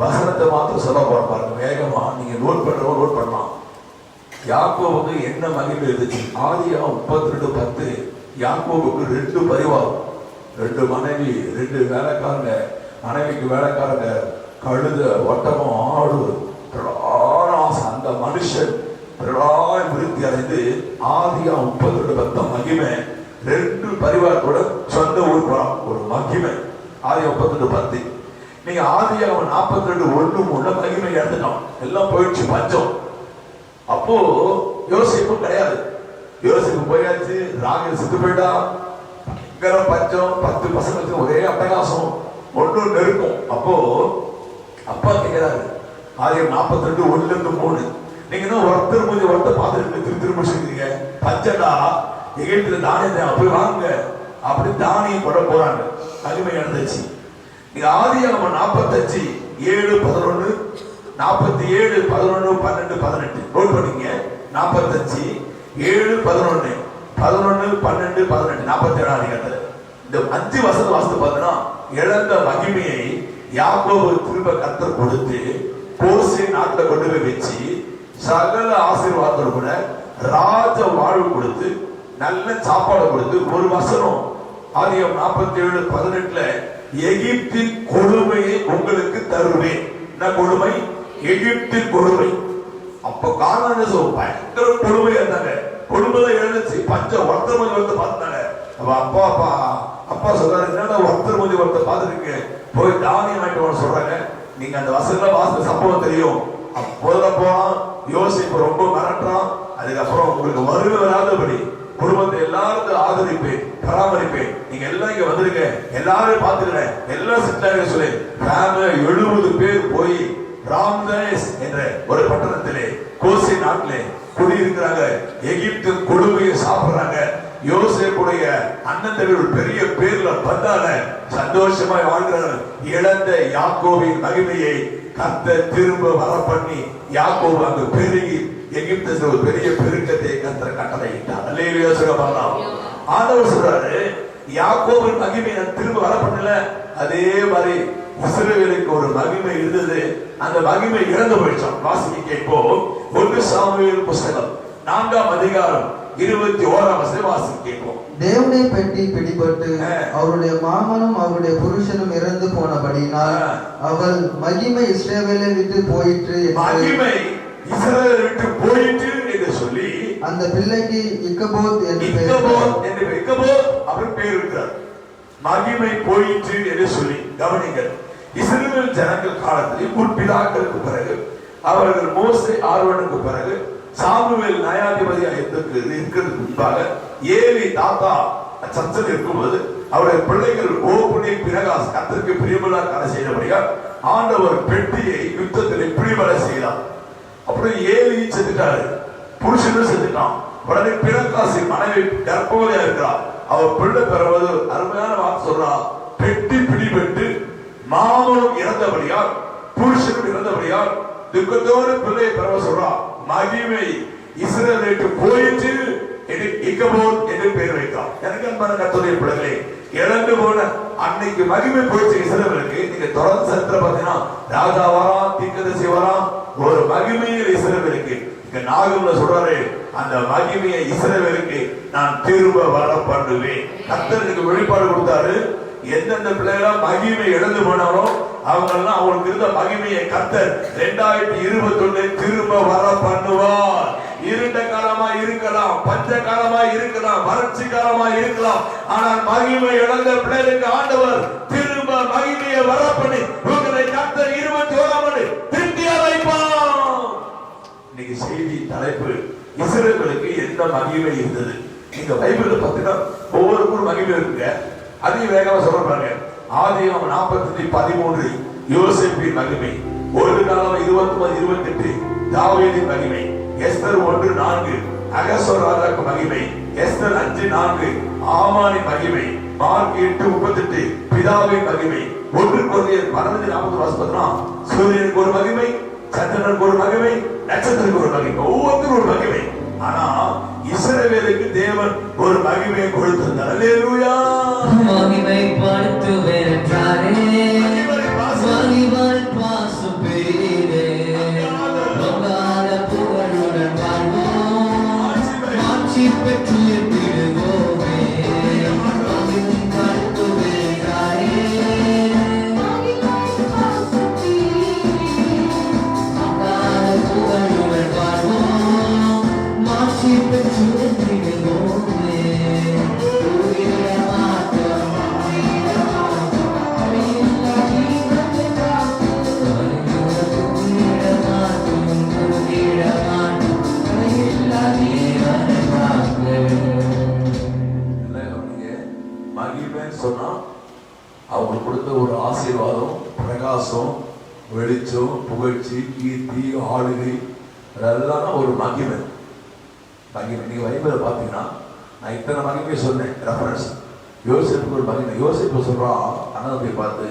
Speaker 3: வசனத்தை மாத்திரம் சொல்ல போற பாருங்க வேகமா. நீங்க நோட் பண்றவங்க நோட் பண்ணலாம். யாக்கோபுக்கு என்ன மகிமை இருந்துச்சு? ஆதியாகமம் 32:10 யாக்கோபுக்கு 2 பரிவாரம், 2 மனைவி, 2 வேலைக்காரங்க, மனைவிக்கு வேலைக்காரங்க, கழுத ஒட்டகம் ஆடு அந்த மனுஷன் பிரளாய் விருத்தி அடைந்து ஆதியா 32 மகிமை 2 பரிவாரத்தோட சொந்த ஊர் போறான். ஒரு மகிமை ஆதியா 32:10. நீங்க ஆதியா 42:1-3 மகிமை இழந்துட்டான். எல்லாம் போயிடுச்சு, பஞ்சம். அப்போ யோசிப்பு கிடையாது. யோசிப்பு போயாச்சு, ராகேல் செத்து போயிட்டா, பயங்கர பஞ்சம், 10 பசங்களுக்கு ஒரே அட்டகாசம், ஒன்றும் நெருக்கும். அப்போ அப்பா கேட்கிறாரு ஆதியா 42:1-3, நீங்க இன்னும் ஒருத்தர் மூஞ்சி ஒருத்தர் பார்த்துட்டு திரும்ப சொல்றீங்க, பஞ்சடா எகிப்துல தானியத்தை போய் வாங்க, அப்படி தானியம் கொட போறாங்க. மகிமை இழந்துச்சு. நீங்க ஆதியாகமம் 45:7-11, 47:11-12-18 நோட் பண்ணீங்க. 45:7-11, 11-12-18, 47ஆம் அதிகாரத்துல இந்த 5 வசனம் வாசித்து பார்த்தோம்னா, இழந்த மகிமையை யாக்கோபு திரும்ப கர்த்தர் கொடுத்து கோசே நாட்டில் கொண்டு போய் வச்சு சகல ஆசீர்வாதத்தோடு கூட ராஜ வாழ்வு கொடுத்து நல்ல சாப்பாடு கொடுத்து ஒரு வசனம் ஆதியாகமம் 47:18 எகிப்தின் கொடுமையை உங்களுக்கு தருவேன். என்ன கொடுமை? எகிப்தின் கொடுமை. அப்ப காரணம் பயங்கர கொடுமை இருந்தாங்க. கொடுமையில எழுந்துச்சு, பஞ்ச ஒருத்தர் மதி ஒருத்தர் பார்த்தாங்க. அப்பா சொல்றாரு, என்னன்னா ஒருத்தர் மதி ஒருத்தர் பார்த்துருக்கு, போய் தானியம் வாங்கிட்டு சொல்றாங்க. நீங்க அந்த வசதியில வாசல் சம்பவம் தெரியும். அப்போதான் போனான், யோசிப்பு ரொம்ப மிரட்டுறான். அதுக்கப்புறம் உங்களுக்கு வருகை வராதபடி குடும்பத்தை எல்லாருக்கும் ஆதரிப்பேன், பராமரிப்பேன், நீங்க எல்லாம் இங்க வந்துருங்க, எல்லாரும் பாத்துக்கிறேன், எல்லாம் செட்டாக சொல்லி 70 பேர் போய் ராம்சேஸ் என்ற ஒரு பட்டணத்திலே கோசி நாட்டிலே குடியிருக்கிறாங்க. எகிப்து கொடுமையை சாப்பிடுறாங்க. யோசேப்புடைய அண்ணன் தம்பிகள் பெரிய பேர்ல பந்தால சந்தோஷமாய் வாழ்கிறார்கள். இழந்த யாக்கோபின் மகிமையை கர்த்தர் திரும்ப வர பண்ணி யாக்கோபு அங்கு பெருகி எகிப்துல ஒரு பெரிய பெருக்கத்தை கர்த்தர் கட்டளையிட்டார். அல்லேலூயா சொல்லலாம். ஆண்டவர் சொல்றாரு, யாக்கோபின் மகிமையை நான் திரும்ப வர பண்ணல, அதே மாதிரி இஸ்ரவேலுக்கு ஒரு மகிமை இருந்தது, அந்த மகிமை இறந்து போயிடுச்சான். வாசிக்க கேட்போம். 1 சாமுவேல் புஸ்தகம் 4ஆம் அதிகாரம் 21ஆம் வசனம் வாசிக்க கேட்போம்.
Speaker 5: தேவனுடைய பெட்டி பிடிபட்டு அவருடைய மாமனும் அவருடைய புருஷனும் இறந்து போனபடியினால் அவள் மகிமை இஸ்ரவேலை விட்டு போயிற்று,
Speaker 3: மகிமை இஸ்ரவேலை விட்டு போயிற்று என்று சொல்லி
Speaker 5: அந்த பிள்ளைக்கு இக்கபோத் என்று பெயர்
Speaker 3: இருக்கிறார். மகிமை போயிற்று என்று சொல்லி கவனிங்கள். இஸ்ரவேல் ஜனங்கள் காலத்தில் முற்பிதாக்களுக்கு பிறகு, அவர்கள் மோசே ஆரோனுக்கு பிறகு, சாமுவேல் நியாயாதிபதியாக இருக்கிறதுக்கு முன்பாக ஏலி தாத்தா சர்ச்சையில் இருக்கும்போது அவருடைய பிள்ளைகள் ஓபுனி பினகாஸ் கர்த்தருக்கு பிரியமுள்ள காரியம் செய்தபடியால் ஆண்டவர் பெட்டியை யுத்தத்திலே பிடிபட செய்தார். அப்புறம் ஏலி செத்துட்டாரு, புருஷனும் செத்துட்டான். உடனே பினகாசின் மனைவி கர்ப்பவதியா இருக்கிறார். அவர் பிள்ளை பெறுவது அருமையான வார்த்தை சொல்றா, பெட்டி பிடிபட்டு மாமனும் இறந்தபடியால் புருஷனும் இறந்தபடியால் துக்கத்தோடு பிள்ளையை பெற சொல்றா. மகிமை இஸ்ரவேலுக்கு போயிற்று என்று இக்கபோத் என்று பெயர் வைத்தார். எனக்கு அன்பான கர்த்தருடைய பிள்ளைகளே, இழந்து போன அன்னைக்கு மகிமை போயிடுச்சு இஸ்ரவேலுக்கு. நீங்க தொடர்ந்து சரித்திரம் பார்த்தீங்கன்னா, ராஜா வரான், தீர்க்கதரிசி வரான், ஒரு மகிமையில் இஸ்ரவேலுக்கு. இங்க நாகம்ல சொல்றாரு, அந்த மகிமையை இஸ்ரவேலுக்கு நான் திரும்ப வர பண்ணுவேன். கர்த்தருக்கு வெளிப்பாடு கொடுத்தாரு. எந்தெந்த பிள்ளைகள் மகிமை இழந்து போனாரோ அவங்கெல்லாம் அவங்களுக்கு இருந்த மகிமையை கர்த்தர் 2021 திரும்ப வர பண்ணுவார். இருண்ட காலமா இருக்கலாம், பஞ்ச காலமா இருக்கலாம், வறட்சி காலமா இருக்கலாம், ஆனால் மகிமை இழந்த பிள்ளைகளுக்கு ஆண்டவர் திரும்ப மகிமையை வர பண்ணி உங்களை கர்த்தர் 21ஆம் ஆண்டு திருப்தியா வைப்பார். இன்னைக்கு செய்தி தலைப்பு, இஸ்ரவேலுக்கு எந்த மகிமை இருந்தது. நீங்க பைபிள்ல பார்த்தீங்கன்னா ஒவ்வொருக்கும் மகிமை இருக்குங்க. அதையும் வேகமா சொல்றாங்க. ஆதியாகமம் 45:13 யோசேப்பின் மகிமை, ஒரு காலம் 29:28 தாவீதின் மகிமை, எஸ்தர் 1:4 அகஸ்வேரு ராஜாக்கு மகிமை, எஸ்தர் 5:4 ஆமானின் மகிமை, மார்க் 8:38 பிதாவின் மகிமை, 1 கொரிந்தியர் 12:40 சூரியனுக்கு ஒரு மகிமை, சந்திரனுக்கு ஒரு மகிமை, நட்சத்திரத்துக்கு ஒரு மகிமை, ஒவ்வொருத்தரும் ஒரு மகிமை. ஆனா இஸ்ரவேலுக்கு தேவன் ஒரு மகிமையை கொடுத்திருந்தார். அல்லேலூயா.
Speaker 6: மகிமை படுத்துவேன் என்றாரே, மகிமை பாசம் பெரியதே, பொங்காத புகழுடன் வாழ்வோம், ஆட்சி பெற்று விடுவோமே. மகிமை படுத்துவேன் என்றாரே, மகிமை பாசம் பெரியதே,
Speaker 3: ஆசீர்வாதம், பிரகாசம், வெளிச்சம், புகழ்ச்சி, கீர்த்தி, ஆளுகை, அதெல்லாம் ஒரு மகிமை. மகிமை நீங்க பைபிளை பார்த்தீங்கன்னா நான் இத்தனை மகிமையை சொன்னேன். ரெஃபரன்ஸ் யோசேப்புக்கு ஒரு மகிமை. யோசேப்பு சொல்றான் அண்ணாவை பார்த்து,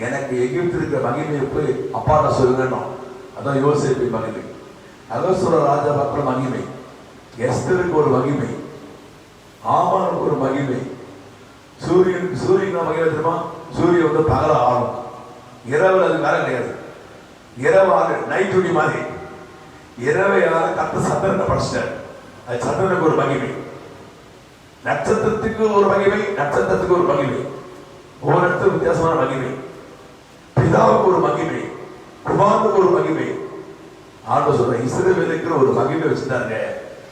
Speaker 3: எனக்கு எகிப்தில் இருக்கிற மகிமையை போய் அப்பாட்ட சொல்லுங்கன்னு. அதான் யோசேப்பு மகிமை. அகஸ்வர ராஜா பார்க்குற மகிமை, எஸ்தருக்கு ஒரு மகிமை, ஆமானுக்கு ஒரு மகிமை. சூரியன் மகிமை தெரியுமா? சூரியன் வந்து பகல ஆளும், இரவு அது வேலை கிடையாது. இரவு ஆளு நைட் டியூட்டி மாதிரி. இரவை யாரும் கத்த சந்திரனை படிச்சிட்டார், அது சந்திரனுக்கு ஒரு மகிமை. நட்சத்திரத்துக்கு ஒரு மகிமை, நட்சத்திரத்துக்கு ஒரு மகிமை, ஒவ்வொரு இடத்துக்கு வித்தியாசமான மகிமை. பிதாவுக்கு ஒரு மகிமை, குமாரனுக்கு ஒரு மகிமை. ஆண்டு சொல்ற இஸ்ரவேலுக்கு ஒரு மகிமை வச்சுட்டாங்க.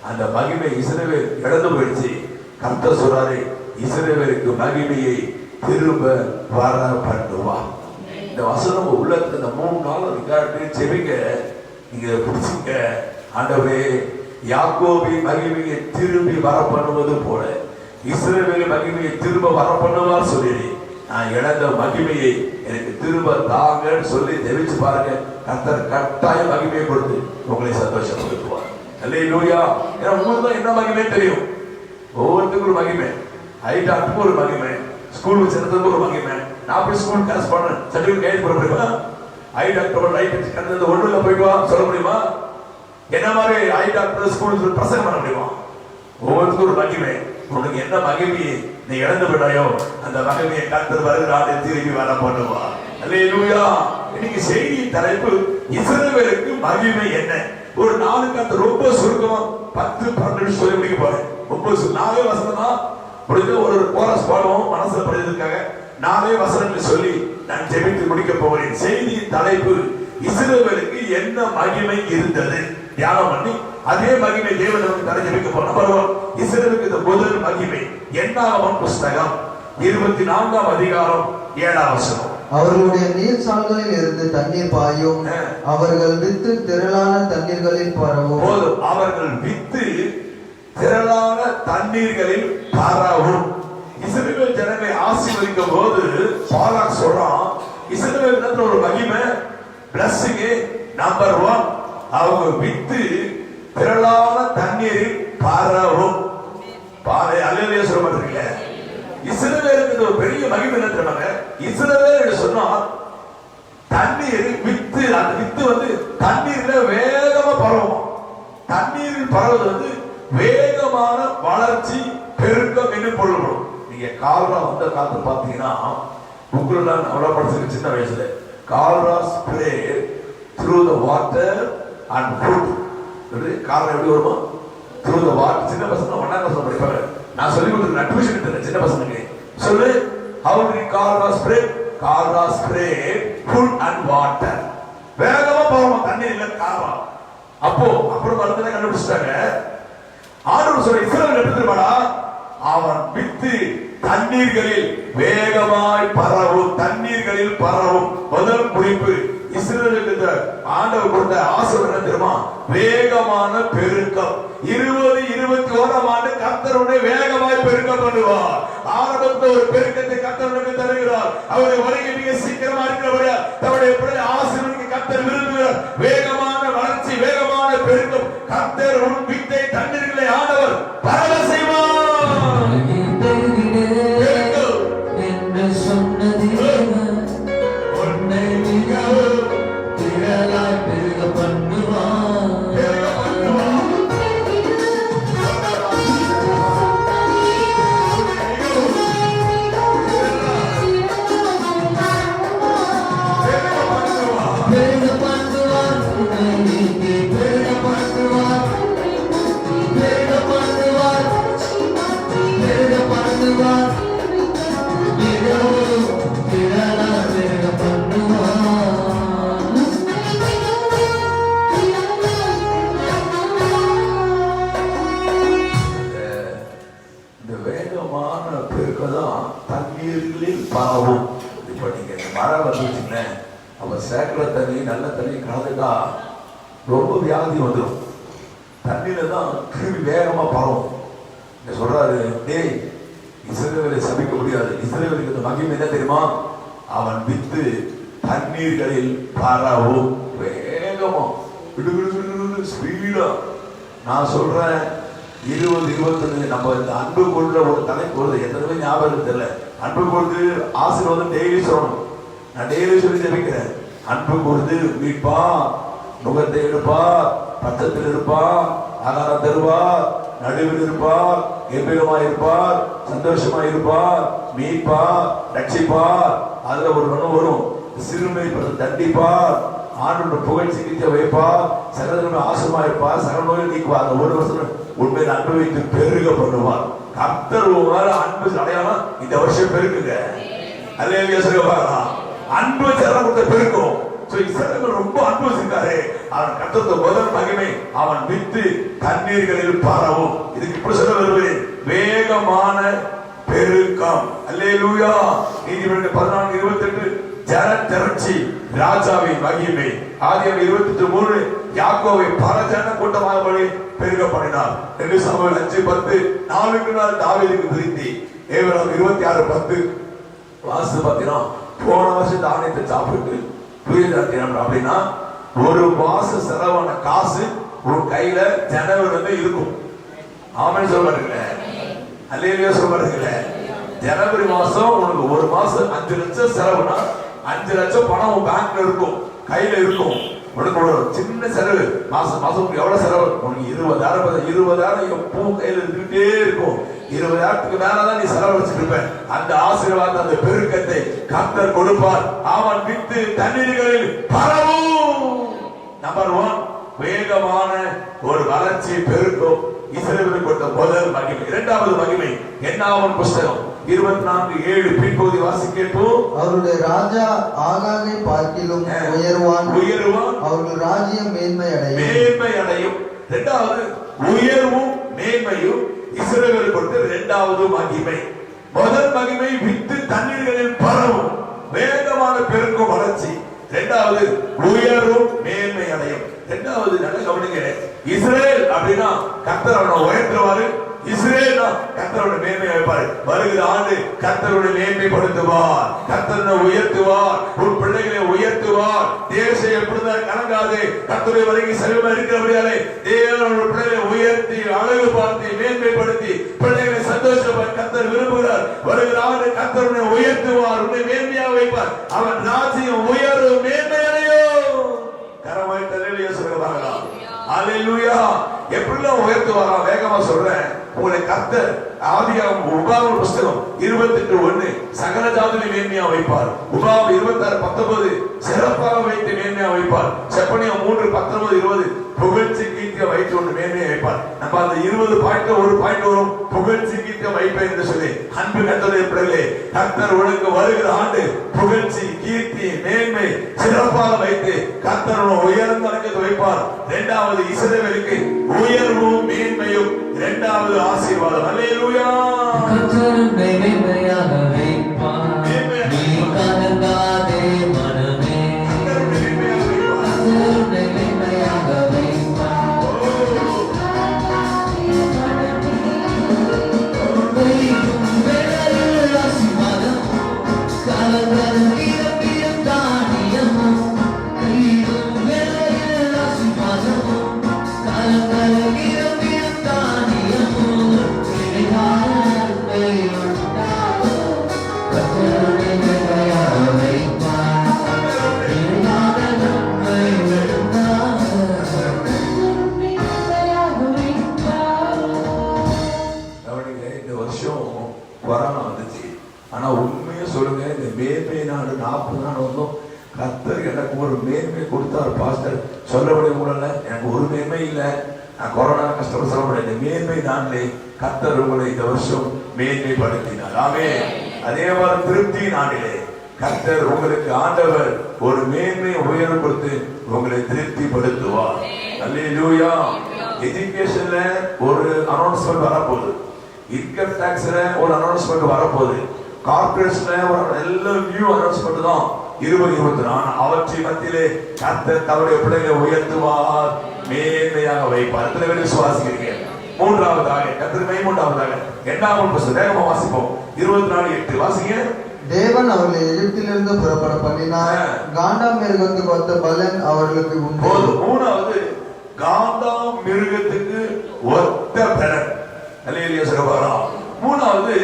Speaker 3: அந்த மகிமை இஸ்ரவேல் இழந்து போயிடுச்சு. கர்த்தர் சொல்றாரு, இஸ்ரவேலுக்கு மகிமையை திரும்ப வர பண்ணுவா. இந்த வசனம் உள்ளத்துல இந்த 3 நாள் இருக்காட்டு செவிங்க, நீங்க பிடிச்சிங்க. ஆண்டவரே, யாக்கோபின் மகிமையை திரும்பி வர பண்ணுவது போல இஸ்ரவேல் மகிமையை திரும்ப வர பண்ணுவார் சொல்லி, நான் இழந்த மகிமையை எனக்கு திரும்ப தாங்கன்னு சொல்லி தெரிவிச்சு பாருங்க. கர்த்தர் கட்டாய மகிமையை கொடுத்து உங்களை சந்தோஷப்படுத்துவார். அல்லேலூயா. ஏன்னா உங்களுக்கு தான் என்ன மகிமை தெரியும். ஒவ்வொருத்துக்கும் ஒரு மகிமை. ஐடாக்கு ஒரு மகிமை, ஸ்கூல் சேர்ந்ததுக்கு ஒரு மகிமை. நான் போய் ஸ்கூல் கரஸ்பாண்டன்ட் சர்டிஃபிகேட் கைது போட முடியுமா? ஐ டாக்டர் ரைட் கண்டது ஒண்ணுல போயிட்டு வா சொல்ல முடியுமா? என்ன மாதிரி ஐ டாக்டர் ஸ்கூல் பிரசங்கம் பண்ண முடியுமா? ஒவ்வொருத்துக்கும் ஒரு மகிமை. உனக்கு என்ன மகிமையை நீ இழந்து விடாயோ அந்த மகிமையை கர்த்தர் வருகிறார் திரும்பி வர பண்ணுவா. அல்லேலூயா. இன்னைக்கு செய்தியின் தலைப்பு இஸ்ரவேலுக்கு மகிமை என்ன. ஒரு நாளுக்கு அந்த ரொம்ப சுருக்கமா 10-12 சொல்லி முடிக்க போறேன். ரொம்ப 4 வசனமா முடிஞ்ச ஒரு கோரஸ் பாடுவோம் மனசுல படிக்கிறதுக்காக. 4 வசனங்கள் சொல்லி நான் ஜெபித்து முடிக்க போகிறேன். செய்தியின் தலைப்பு இஸ்ரவேலுக்கு என்ன மகிமை இருந்தது தியானம் பண்ணி அதே மகிமை தேவன் நமக்கு தர ஜெபிக்க போறோம். இஸ்ரவேலுக்கு இந்த முதல் மகிமை என்னாகமம் புஸ்தகம் 24ஆம் அதிகாரம் 7ஆம் வசனம்.
Speaker 5: அவர்களுடைய நீர்ச்சால்களில் இருந்து தண்ணீர் பாயும், அவர்கள் வித்து திரளான தண்ணீர்களில் பரவும்.
Speaker 3: போதும், அவர்கள் வித்து திரளான தண்ணீர்களில் பரவும். இஸ்ரவேல் ஜனங்களை ஆசீர்வதிக்கும் போது பாலாக் சொல்றான், இஸ்ரவேல் ஒரு மகிமை பிளஸிங் நம்பர் 1, அவங்க வித்து திரளான தண்ணீரில் பரவும். பாதை அல்லேலூயா சொல்ல மாட்டீங்க. இஸ்ரவேலுக்கு ஒரு பெரிய மகிமை என்ன தெரியுமாங்க? இஸ்ரவேல் சொன்னா தண்ணீர் வித்து, அந்த வித்து வந்து தண்ணீர்ல வேகமா பரவும். தண்ணீரில் பரவுவது வந்து வேகமான வளர்ச்சி, பெருக்கம் என்று பொருள்படும். நீங்க கால்ரா வந்த காலத்து பாத்தீங்கன்னா புக்குல அவ்வளவு படிச்சிருக்க சின்ன வயசுல, cholera spread through the water and food. Cholera எப்படி வருமா? Through the water. சின்ன பசங்க 1ஆம் கிளாஸ் படிப்பாங்க. நான் சொல்லி கொடுத்துருக்கேன் டியூஷன் எடுத்தேன் சின்ன பசங்களுக்கு. சொல்லு, how do you cholera spread? Cholera spread food and water. வேகமா போறோம் தண்ணீர்ல கால்ரா. அப்போ அப்புறம் மருந்து கண்டுபிடிச்சிட்டாங்க. ஆண்டவர் சொல்ற இஸ்ரவேல் எப்படி தெரியுமாடா? அவன் வித்து தண்ணீர்களில் வேகமாய் பரவும். தண்ணீர்களில் பரவும். முதல் குறிப்பு இஸ்ரவேலுக்கு ஆண்டவர் கொடுத்த ஆசீர்வாதம் தெரியுமா? வேகமான பெருக்கம். 20-21ஆம் ஆண்டு கர்த்தருடைய வேகமாய் பெருக்கம் பண்ணுவார். ஆரம்பத்தில் ஒரு பெருக்கத்தை கர்த்தருக்கு தருகிறார். அவருடைய வருகை மிக சீக்கிரமா இருக்கிறபடியா தன்னுடைய ஆசீர்வாதத்தை கர்த்தர் விரும்புகிறார். வேகமான வளர்ச்சி, வேகமான பெருக்கம். கர்த்தர் உன் வித்தை தண்ணீர்களை ஆண்டவர் பரவ செய்வார்
Speaker 6: என்று சொன்னது உன்னை மிகவும் திரளாய் பெருக பண்ணுவார்.
Speaker 3: பரவும். இப்ப நீங்க மழை வந்துச்சுங்க, அப்ப சேக்கல தண்ணி நல்ல தண்ணி கலந்துட்டா ரொம்ப வியாதி வந்துடும். தண்ணியில தான் கிருமி வேகமா பரவும். சொல்றாரு, டேய் இஸ்ரவேலை சபிக்க முடியாது. இஸ்ரவேலுக்கு இந்த மகிமை என்ன தெரியுமா? அவன் வித்து தண்ணீர்களில் பரவும். வேகமா ஸ்பீடா. நான் சொல்றேன் 20-21 நம்ம இந்த அன்பு கொள்ற ஒரு தலைப்பு வருது. எத்தனை ஞாபகம் தெரியல. அன்பு கொள்வது ஆசீர்வாதம் டெய்லி சொல்லணும். நான் டெய்லி சொல்லி ஜெபிக்கிறேன். அன்பு கொள்வது மீட்பா, நுகத்தை எடுப்பார், பச்சத்தில் இருப்பார், ஆகாரம் தருவார், நடுவில் இருப்பார், கம்பீரமா இருப்பார், சந்தோஷமா இருப்பார், மீட்பார், ரட்சிப்பார். அதுல ஒரு மனம் வரும். சிறுமை தண்டிப்பார், ஆண்டோட புகழ் சிகிச்சை வைப்பார், சகல ஆசமா இருப்பார், சகல நோயை நீக்குவார். ஒரு வருஷம் உண்மையை அன்பு வைத்து பெருக பண்ணுவார். கர்த்தர் அன்பு அடையாளம் இந்த வருஷம் பெருக்குங்க. அல்லேலூயா சொல்லுவாரா? அன்பு சிறந்த பெருக்கும். ரொம்ப அன்பு வச்சிருக்காரு. அவன் கர்த்தருக்கு முதல் மகிமை அவன் வித்து தண்ணீர்களில் பரவும். இதுக்கு இப்படி சொல்ல வருவேன், வேகமான பெருக்கம். அல்லேலூயா. நீதிமொழிகள் 14:28 ஜன திரட்சி ராஜாவின் மகிமை. ஆதியாகமம் 28:3 யாக்கோபை பல ஜன கூட்டமாக பெருக பண்ணினார். 2 சாமுவேல் 5:10 நாளுக்கு நாள் தாவீதுக்கு விருத்தி. ஏப்ரல் 26:10 வாசு பார்த்தீங்கன்னா போன வருஷம் தானியத்தை சாப்பிட்டு அப்படின்னா ஒரு மாசம் செலவான காசு உன் கையில ஜனவரி இருக்கும். ஆமென் சொல்றாருல்ல, அல்லேலூயா சொல்றாருல்ல. ஜனவரி மாசம் உனக்கு ஒரு மாசம் 5 லட்சம் செலவுனா 5 லட்சம் பணம் உன் பேங்க்ல இருக்கும், கையில இருக்கும். உனக்கு ஒரு சின்ன செலவு மாசம் மாசம் எவ்வளவு செலவு? உனக்கு 20,000 எப்பவும் கையில இருந்துகிட்டே இருக்கும். 20,000க்கு மேலதான் நீ செலவழிச்சிட்டு இருப்ப. அந்த ஆசீர்வாதம், அந்த பெருக்கத்தை கர்த்தர் கொடுப்பார். அவன் வித்து தண்ணீர்களில் பரவும். நம்பர் 1 வேகமான ஒரு வளர்ச்சி பெருக்கும். இஸ்ரவேலுக்கு கொடுத்த முதல் மகிமை. இரண்டாவது மகிமை என்னாகும் புஸ்தகம் 24:7 பின்பகுதி வாசிக்கப்போம்.
Speaker 5: அவருடைய ராஜா ஆகாகை பார்க்கிலும் உயர்வான், அவர்கள் ராஜ்யம் மேன்மை அடையும். இரண்டாவது உயர்வும் மேன்மையும் இஸ்ரவேலுக்கு கொடுத்த இரண்டாவது மகிமை. முதல் மகிமை வித்து தண்ணீர்களில் பரவும், வேகமான பெருக்கும் வளர்ச்சி. இரண்டாவது உயர்வும் மேன்மை அடையும். இரண்டாவது நல்ல கவனிங்க, இஸ்ரேல் அப்படின்னா கர்த்தர் அவனை உயர்த்துவாரு. இஸ்ரேல் கர்த்தரோட மேன்மை வைப்பாரு. வருகிற ஆண்டு கர்த்தரோட மேன்மைப்படுத்துவார், கர்த்தரை உயர்த்துவார், உன் பிள்ளைகளை உயர்த்துவார். தேசம் எப்படிதான் கலங்காது, கர்த்தரை வரைகி செல்வமா இருக்கிறபடியாலே தேவனோட பிள்ளைகளை உயர்த்தி அழகு பார்த்து மேன்மைப்படுத்தி பிள்ளைகளை சந்தோஷப்படுத்த கர்த்தர் விரும்புகிறார். வருகிற ஆண்டு கர்த்தரை உயர்த்துவார், உன்னை மேன்மையாக வைப்பார். அவன் ராஜ்யம் உயரும், மேன்மை அடையும். கரமாய் தலையிலே சொல்லுவாங்களா? அல்லேலூயா. எப்படிலாம் உயர்த்துவாரா? வேகமா சொல்றேன். உங்களை கர்த்தர் ஆதியாகமம் உபாகமம் புஸ்தகம் 28:1 சகல ஜாதிகளை மேன்மையா வைப்பார். உபாகமம் 26:19 சிறப்பாக வைத்து மேன்மையா வைப்பார். செப்பனியா 3:19-20 புகழ்ச்சி கீர்த்திய வைத்து ஒன்று மேன்மையா வைப்பார். நம்ம அந்த 20 பாயிண்ட் ஒரு பாயிண்ட் வரும், புகழ்ச்சி கீர்த்திய வைப்பேன் என்று சொல்லி. அன்பு கர்த்தருடைய பிள்ளைகளே, கர்த்தர் உனக்கு வருகிற ஆண்டு புகழ்ச்சி கீர்த்தி மேன்மை சிறப்பாக வைத்து கர்த்தரோட உயர்ந்த அடக்கத்தை வைப்பார். இரண்டாவது இஸ்ரவேலுக்கு உயர்வும் மேன்மையும் இரண்டாவது ஆசீர்வாதம். அல்லேலூயா.
Speaker 6: கர்த்தர் மேன்மையாக வைப்பார், நீ கலங்காதே மனமே. கர்த்தர் மேன்மையாக வைப்பார், வைக்கும் வேளையில் ஆசீர்வாதம், கலங்காத வீரம் தானியமும். வைக்கும் வேளையில் ஆசீர்வாதம், கலங்காத வீரம் தானியமும்.
Speaker 3: இந்த வருஷம் கொரோனா வந்துச்சு. ஆனா உண்மையை சொல்லுங்க, இந்த மேன்மை நாடு 40 நாள் வந்தோம். கர்த்தர் எனக்கு ஒரு மேன்மை கொடுத்தாரு. பாஸ்டர் சொல்லப்படிய முடியல, எனக்கு ஒரு மேன்மை இல்லை. நான் கொரோனா கஷ்டப்பட சொல்லப்பட இந்த மேன்மை நாளிலே கர்த்தர் உங்களை இந்த வருஷம் மேன்மைப்படுத்தினார். ஆமென். அதே மாதிரி திருப்தி நாளிலே கர்த்தர் உங்களுக்கு ஆண்டவர் ஒரு மேன்மை உயர்வு கொடுத்து உங்களை திருப்திப்படுத்துவார். அல்லேலூயா. எஜுகேஷன்ல ஒரு அனௌன்ஸ்மெண்ட் வரப்போகுது, இன்கம் டாக்ஸ்ல ஒரு அனௌன்ஸ்மெண்ட் வரப்போகுது, கார்பரேஷன்ல ஒரு எல்லாம் நியூ அனௌன்ஸ்மெண்ட் தான் 2024. அவற்றை மத்தியிலே கர்த்தர் தன்னுடைய பிள்ளைகளை உயர்த்துவார், மேன்மையாக வைப்பார். எத்தனை பேர் விசுவாசிக்கிறீங்க? மூன்றாவதாக கர்த்தர் மூன்றாவதாக என்னாகும் புஸ்தகம் வேகமா வாசிப்போம். 24:8 வாசிங்க.
Speaker 5: தேவன் அவர்களை எகிப்திலிருந்து புறப்பட பண்ணினார். காண்டா மிருகத்துக்கு ஒத்த பலன் அவர்களுக்கு உண்டு.
Speaker 3: மூணாவது காண்டா மிருகத்துக்கு ஒத்த பலன். அல்லேலூயா சொல்லுவாரா. மூணாவது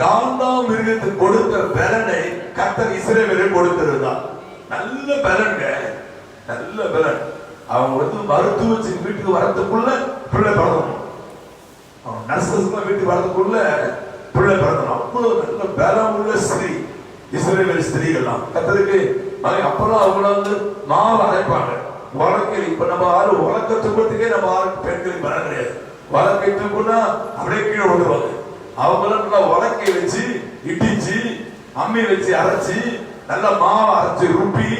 Speaker 3: காண்டா மிருகத்துக்கு கொடுத்த பலனை கர்த்தர் இஸ்ரவேலுக்கு கொடுத்திருந்தார். நல்ல பலன்ங்க, நல்ல பலன். அவங்க மருத்துவ வச்சு வீட்டுக்கு வரதுக்குள்ள பிள்ளை பிறந்தணும். அவன் நர்சஸ் வீட்டுக்கு வரதுக்குள்ள பிள்ளை பிறந்தணும். அவ்வளவு நல்ல பலம் உள்ள ஸ்திரீ இஸ்ரவேல் ஸ்திரீகள்லாம் கர்த்தருக்கு. அப்பெல்லாம் அவங்கள மாவு அரைப்பாங்க. வழக்கில் இப்ப நம்ம ஆறு வழக்க தூக்கத்துக்கே நம்ம ஆறு பெண்களுக்கு பலம் கிடையாது. வழக்கை தூக்குனா அப்படியே கீழே விடுவாங்க. அவங்களாம் நல்லா வழக்கை வச்சு இடிச்சு அம்மி வச்சு அரைச்சி நல்லா மாவை அரைச்சு ருப்பி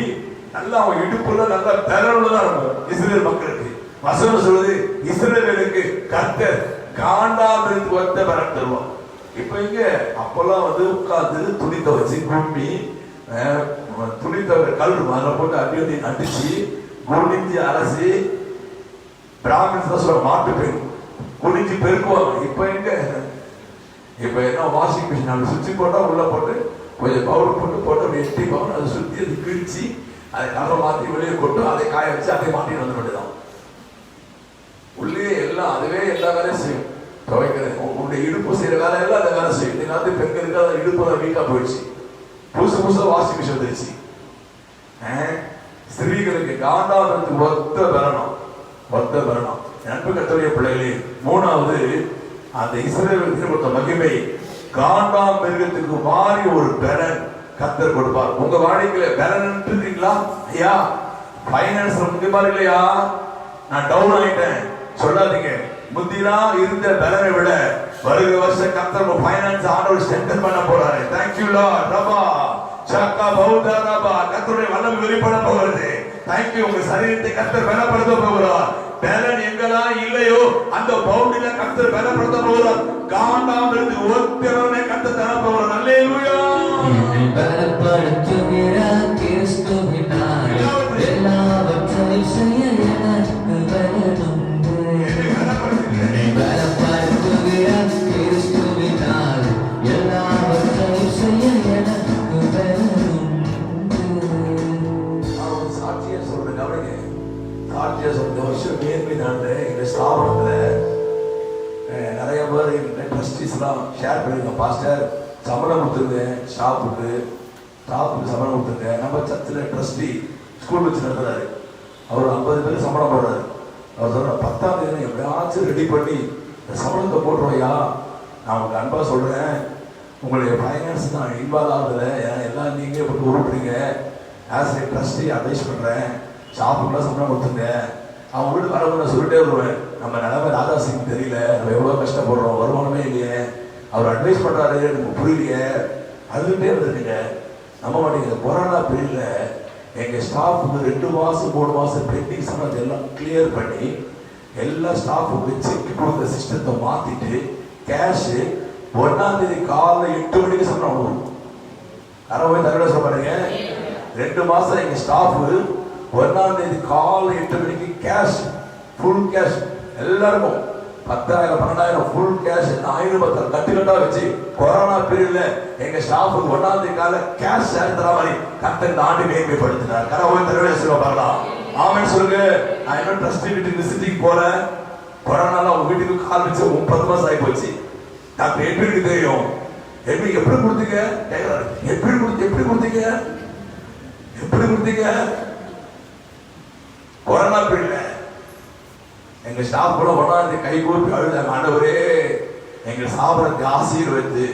Speaker 3: நல்லா அவங்க இடுப்புல நல்லா பலனுள்ளதான் இருக்கும் இஸ்ரேல் மக்களுக்கு. வசனம் சொல்லுது இஸ்ரவேலுக்கு கர்த்தர் காண்டாமிருந்து ஒத்த பலன் தருவான். இப்ப இங்க அப்பெல்லாம் உட்கார்ந்து துணி துவைச்சு கும்மி துணி துவை கல் அதில் போட்டு அடி அடிச்சு குனிஞ்சு அலசி பிராமின்ஸ் சொல்ற மாட்டு பெண் குனிஞ்சு பெருக்குவாங்க. இப்ப என்ன வாஷிங் மிஷின் சுவிட்ச் போட்டா உள்ள போட்டு கொஞ்சம் பவுடர் போட்டு அப்படி எட்டி பவுன் அதை சுத்தி அது கிழிச்சு அதை கலரை மாற்றி வெளியே கொட்டும், அதை காய வச்சு அதை மாட்டிட்டு வந்து வேண்டியதான். உள்ளே எல்லாம் அதுவே எல்லா வேலையும் செய்யும். துவைக்கிறது உங்களுடைய இடுப்பு செய்யற வேலை எல்லாம் அந்த வேலை செய்யும். இந்த பெண்களுக்கு அந்த இடுப்பு வீக்கா போயிடுச்சு. புதுசா வாஷிங் மிஷின் வந்துருச்சு. ஸ்திரீகளுக்கு காண்டாமிருகத்துக்கு ஒத்த பலனம். நட்பு கர்த்தருடைய பிள்ளைகளே, மூணாவது அந்த இஸ்ரவேலுக்கு கொடுத்த மகிமை காண்டா மிருகத்துக்கு மாறி ஒரு பலன் கர்த்தர் கொடுப்பார். உங்க வாழ்க்கையில பலன் இருக்கீங்களா? ஐயா பைனான்ஸ் முக்கியமா இல்லையா, நான் டவுன் ஆயிட்டேன் சொல்லாதீங்க. முந்திலாம் இருந்த பலனை விட வருகிற வருஷம் கர்த்தர் பைனான்ஸ் ஆண்டவர் ஸ்ட்ரெங்தன் பண்ண போறாரு. Thank you Lord. ரபா சக்கா பௌதா ரபா கர்த்தருடைய வல்லமை வெளிப்பட போகிறது. Thank you. உங்க சரீரத்தை கர்த்தர் பலப்படுத்த போகிறார். பலன் எங்கெல்லாம் இல்லையோ அந்த பவுண்டில கர்த்தர் பலப்படுத்த போகிறார். காண்டாமிருந்து ஒத்தவனை கர்த்தர் தர போகிறார். அல்லேலூயா.
Speaker 6: பலப்படுத்துகிற கிறிஸ்துவினால் எல்லாவற்றையும் செய்ய எனக்கு பலனுண்டு. பலப்படுத்துகிற கிறிஸ்துவினால் எல்லாவற்றையும் செய்ய எனக்கு பலனுண்டு.
Speaker 3: சாட்சியா சொல்றேன், கவனிங்க. சாட்சியா சொல்ற வருஷம் மேன்மை நான் எங்க ஸ்தாபனத்துல நிறைய பேர் எங்க ட்ரஸ்டீஸ் எல்லாம் ஷேர் பண்ணிருக்கேன். பாஸ்டர் சம்பளம் கொடுத்துருங்க, ஸ்டாஃபுக்கு சம்பளம் கொடுத்துருங்க. நம்ம சர்ச்சில் ட்ரஸ்டி ஸ்கூல் வச்சு நடத்துறாரு. அவர் 50 பேர் சம்பளம் போடுறாரு. அவர் சொல்ற 10ஆம் தேதி எப்படியாச்சும் ரெடி பண்ணி இந்த சம்பளத்தை போடுறோயா. நான் உங்களுக்கு அன்பா சொல்றேன், உங்களுடைய ஃபைனான்ஸ் நான் இன்வால்வ் ஆகுதுல, எல்லாம் நீங்களே போட்டு உருட்டுறீங்க. ஆஸ் ஏ ட்ரஸ்டி அட்வைஸ் பண்றேன், ஷாப்புக்குலாம் சம்பளம் கொடுத்துருங்க. அவங்க வீட்டு வரவங்க நான் சொல்லிட்டே வருவேன், நம்ம நிலைமை ராதா சிங் தெரியல, நம்ம எவ்வளோ கஷ்டப்படுறோம், வருமானமே இல்லையே. அவர் அட்வைஸ் பண்றாரு, எனக்கு புரியலையே, அதுகிட்டே வந்துருக்குங்க. நம்ம மாட்டேங்குது. கொரோனா பீரியட்ல எங்க ஸ்டாஃபுக்கு 2 மாசம் 3 மாசம் பெண்டிங் சம்பளத்தை எல்லாம் கிளியர் பண்ணி எல்லா ஸ்டாஃபுக்கு செக் கொடுத்த சிஸ்டத்தை மாத்திட்டு கேஷ் 1ஆம் தேதி காலைல 8 மணிக்கு சம்பளம் வரும். யாரும் தகவல சொல்றாங்க. 2 மாசம் எங்க ஸ்டாஃப் 1ஆம் தேதி காலைல 8 மணிக்கு கேஷ், ஃபுல் கேஷ் எல்லாருக்கும் 10,000 12,000 ஃபுல் கேஷ் 1000 கட்டுக்கட்டா வச்சு கொரோனா பீரியட்ல எங்க ஸ்டாஃபுக்கு 1ஆம் தேதி கால கேஷ் தர மாதிரி கர்த்தர் இந்த ஆண்டு மேன்மைப்படுத்தினார். கரவோய் தரவே சொல்லுவாங்களா? ஆமென் சொல்லுங்க. நான் என்ன ட்ரஸ்டி வீட்டுக்கு விசிட்டிங் போறேன். கொரோனால அவங்க வீட்டுக்கு கால் வச்சு 30 மாசம் ஆகி போச்சு. டாக்டர் எப்படி தெரியும், எப்படி கொடுத்தீங்க, எப்படி கொடுத்தீங்க கொரோனா பீரியட்ல எங்க ஸ்டாஃப் கூட 1ஆம் தேதி கை கூப்பி அழுதாங்க. ஆண்டவரே எங்க ஸ்தாபனத்தை ஆசீர்வதித்து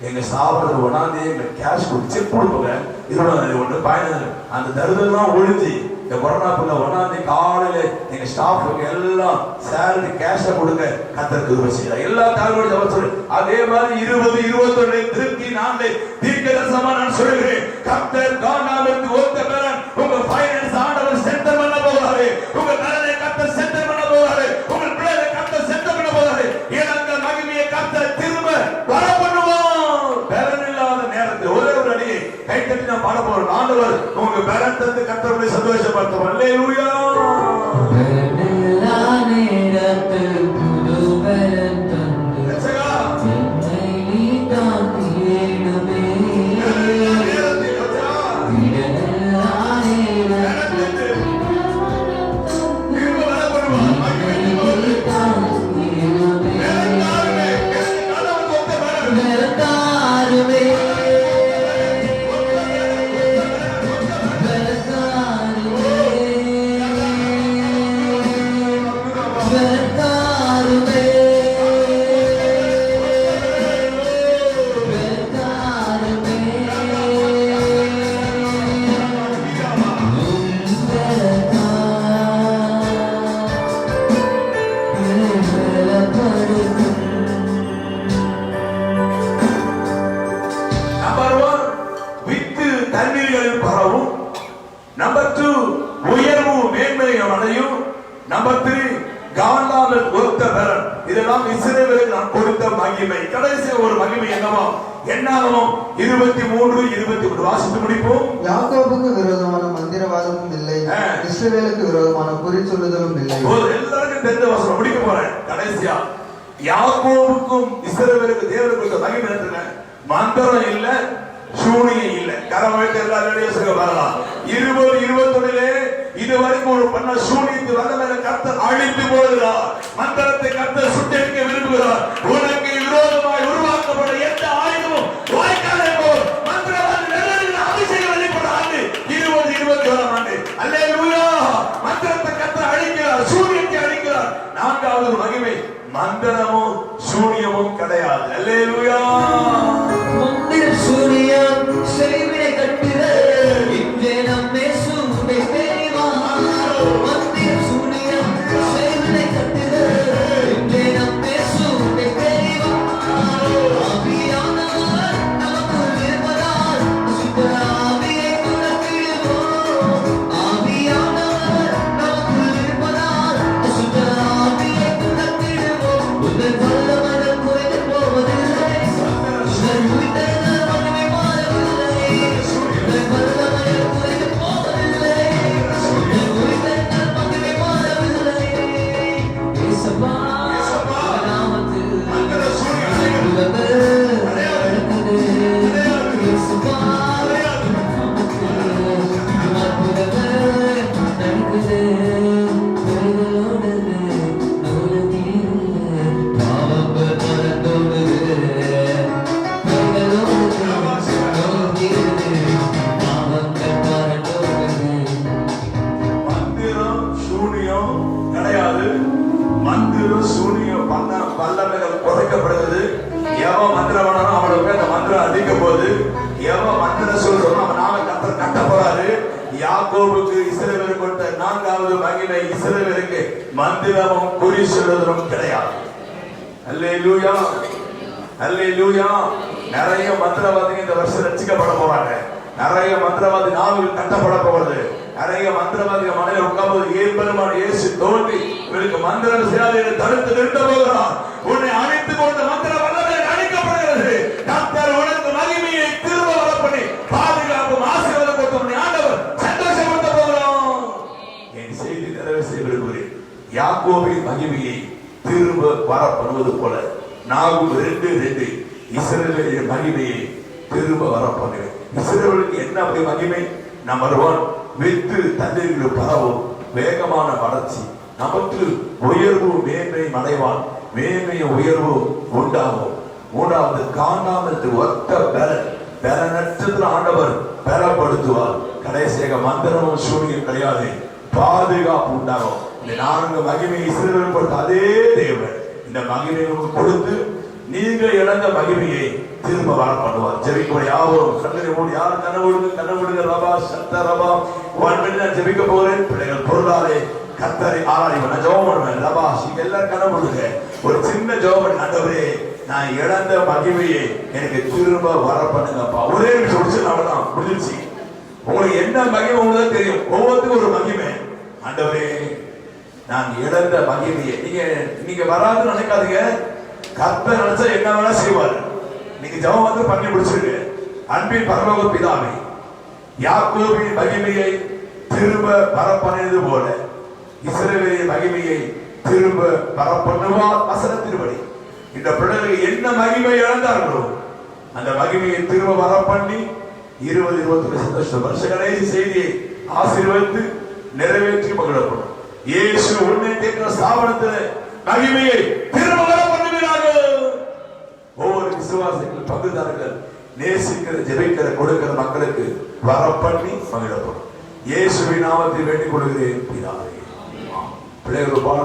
Speaker 3: எங்க ஸ்தாபனத்தில் 1ஆம் தேதி எங்க கேஷ் கொடுத்து செக் கொடுப்போங்க. 20ஆம் தேதி 1 15 அந்த தருதெல்லாம் ஒழிஞ்சு இந்த கொரோனா பீரியட்ல 1ஆம் தேதி காலையில எங்க ஸ்டாஃபுக்கு எல்லாம் சேலரி கேஷ கொடுங்க. கர்த்தருக்கு கிருபை செய்யலாம். எல்லா தாழ்வோடு அவர் சொல்லு. அதே மாதிரி 20 21 திருப்பி 4 தீர்க்கதரிசனமா நான் சொல்லுகிறேன். கர்த்தர் காண்டாமிற்கு ஒத்த பலன் உங்க ஃபைனான்ஸ் ஆண்டவர் சென்டர் பண்ண போவாரு. உங்க பலனை கர்த்தர் சென்டர் பண்ண போவாரு. உங்க பிள்ளைகளை கர்த்தர் சென்டர் பண்ண போவாரு. இழந்த மகிமையை கர்த்தர் திரும்ப வர பண்ணுவார். பலன் இல்லாத நேரத்தில் ஒரே ஒரு அடி கை தட்டி நான் பாட போறோம். ஆண்டவர் உங்க பலன் தந்து கர்த்தரை சந்தோஷப்படுத்துவார். அல்லேலூயா.
Speaker 6: எல்லா நேரத்தில் புது பலன் தந்து என்னை நீ தாங்கிடுமே.
Speaker 3: உயர்வும் மேன்மையும் அடையும். நம்பர் 3 காண்டாமல் ஒத்த பலன். இதெல்லாம் இஸ்ரவேலுக்கு நான் கொடுத்த மகிமை. கடைசி ஒரு மகிமை என்னவா? என்னாகமம் 23:23 வாசித்து முடிப்போம்.
Speaker 5: யாக்கோபுக்கு விரோதமான மந்திரவாதமும் இல்லை, இஸ்ரவேலுக்கு விரோதமான குறி சொல்லுதலும் இல்லை.
Speaker 3: எல்லாருக்கும் தெரிஞ்ச வசனம் முடிக்க போறேன். கடைசியா யாக்கோபுக்கும் இஸ்ரவேலுக்கு தேவன் கொடுத்த மகிமை என்ன? மந்திரம் இல்ல, சூனியம் இல்ல. கரவழித்து எல்லாரும் வரலாம். 20:21 இதுவரைக்கும் ஒரு பண்ண சூனியத்து வல்லமையை கர்த்தர் அழித்து போடுகிறார். மந்திரத்தை கர்த்தர் சுட்டெரிக்க விரும்புகிறார். உனக்கு விரோதமாய் உருவாக்கப்பட்ட எந்த ஆயுதமும் வாய்க்காலே போல் மந்திரவாதி அபிஷேகம் வெளிப்பட ஆண்டு 2021 ஆண்டு. அல்லேலூயா. மந்திரத்தை கர்த்தர் அழிக்கிறார், சூனியத்தை அழிக்கிறார். 4வது மகிமை, மந்திரமும் சூனியமும் கிடையாது. அல்லேலூயா.
Speaker 6: மந்திர சூனியம் செய்வினை கட்டுத இன்றே நம்மே சூனை தெரிவா. மந்திர சூனியம் செய்வினை கட்டுத இன்றே நம்மே சூனை தெரிவா. ஆவியானவர் நமக்குள் இருப்பதால் சுத்த ஆவியை துரத்திடுவோம். ஆவியானவர் நமக்குள் இருப்பதால் சுத்த ஆவியை துரத்திடுவோம். உங்கள் வல்லமைகள் குறைந்து போவதில்லை.
Speaker 3: குறைக்கப்படுகிறது. எவன் மந்திரவானோ அவனுக்கு அந்த மந்திரம் அதிக போது, எவன் மந்திரம் சொல்றோம் அவன் நாம கட்ட போறாரு. யாக்கோபுக்கு இஸ்ரவேலுக்கு கொடுத்த 4வது மகிமை, இஸ்ரவேலுக்கு மந்திரமும் குறி சொல்லுவதும் கிடையாது. அல்லேலூயா, அல்லேலூயா. நிறைய மந்திரவாதிகள் இந்த வருஷம் ரட்சிக்கப்பட போறாங்க. நிறைய மந்திரவாதி நாவல் கட்டப்பட போறது. நிறைய மந்திரவாதிகள் மனையில் உட்கார்ந்து ஏற்பெருமான் இயேசு தோன்றி இவருக்கு மந்திரம் செய்யாத தடுத்து நிறுத்த போகிறார். உன்னை அழைத்து கொண்ட மந்திர வல்லமை அழைக்கப்படுகிறது. கர்த்தர் உனக்கு மகிமையை திரும்ப வர பண்ணி பாதுகாப்பும் ஆசீர்வாதம் கொடுத்து உன்னை ஆண்டவர் சந்தோஷப்படுத்த போகிறோம். என் செய்தி நிறைவு செய்ய விரும்புகிறேன். யாக்கோபின் மகிமையை திரும்ப வர பண்ணுவது போல நாகும் 2:2 இஸ்ரவேலின் மகிமையை திரும்ப வர பண்ணுவேன். இஸ்ரவேலுக்கு என்ன அப்படி மகிமை? நம்பர் 1 வித்து தண்ணீர்கள் பரவும், வேகமான வளர்ச்சி. நமக்கு உயர்வு மேன்மை அடைவான், மேன்மையும் உயர்வு உண்டாகும். 3வது காணாமல் ஒத்த பலனற்றதுல ஆண்டவர் பலப்படுத்துவார். கடைசியாக மந்திரமும் சூனியம் கிடையாது, பாதுகாப்பு உண்டாகும். இந்த 4 மகிமை இஸ்ரவேல் கொடுத்த அதே தேவன் இந்த மகிமையை கொடுத்து நீங்க இழந்த மகிமையை திரும்ப வர பண்ணுவார். ஜெபிக்க யாவரும் கண்ணை மூடி, யார் கனவுடுங்க ரபா சத்த ரபா 1 மினிட் ஜெபிக்க போறேன். பிள்ளைகள் பொருளாலே கர்த்தரை ஆராய்வன். நான் ஜெபம் பண்ணுவேன். ரபா எல்லாரும் கனவுடுங்க. ஒரு சின்ன ஜெபம். ஆண்டவரே, நான் இழந்த மகிமையை எனக்கு திரும்ப வர பண்ணுங்கப்பா. ஒரே நிமிஷம் முடிச்சு அவ்வளவுதான், முடிஞ்சிருச்சு. உங்களுக்கு என்ன மகிமை உங்களுக்கு தெரியும். ஒவ்வொருத்துக்கும் ஒரு மகிமை. ஆண்டவரே, நான் இழந்த மகிமையை நீங்க வராதுன்னு நினைக்காதீங்க. கர்த்தர் நினைச்சா என்ன வேணா செய்வார். நீங்க ஜெபம் வந்து பண்ணி முடிச்சிருக்க. அன்பின் பரலோக பிதாவே, யாக்கோபின் மகிமையை திரும்ப வர பண்ணியது போல இஸ்ரவேலின் மகிமையை திரும்ப வர பண்ணுவார். வசனத்தின்படி இந்த பிள்ளைகள் என்ன மகிமை இழந்தார்களோ அந்த மகிமையை திரும்ப வர பண்ணி 20-21 சந்தோஷம் வருஷ கடைசி செய்தியை ஆசீர்வதித்து நிறைவேற்றி மகிழப்படும். இயேசு உன்னை தேக்கிற ஸ்தாபனத்தில் மகிமையை திரும்ப வர பண்ணுகிறார்கள். ஒவ்வொரு விசுவாசிகள் பங்குதாரர்கள் நேசிக்கிற ஜெபிக்கிற கொடுக்கிற மக்களுக்கு வர பண்ணி மகிழப்படும். இயேசுவின் நாமத்தில் வேண்டிக் கொள்கிறேன் பிதாவே. பிள்ளைகள்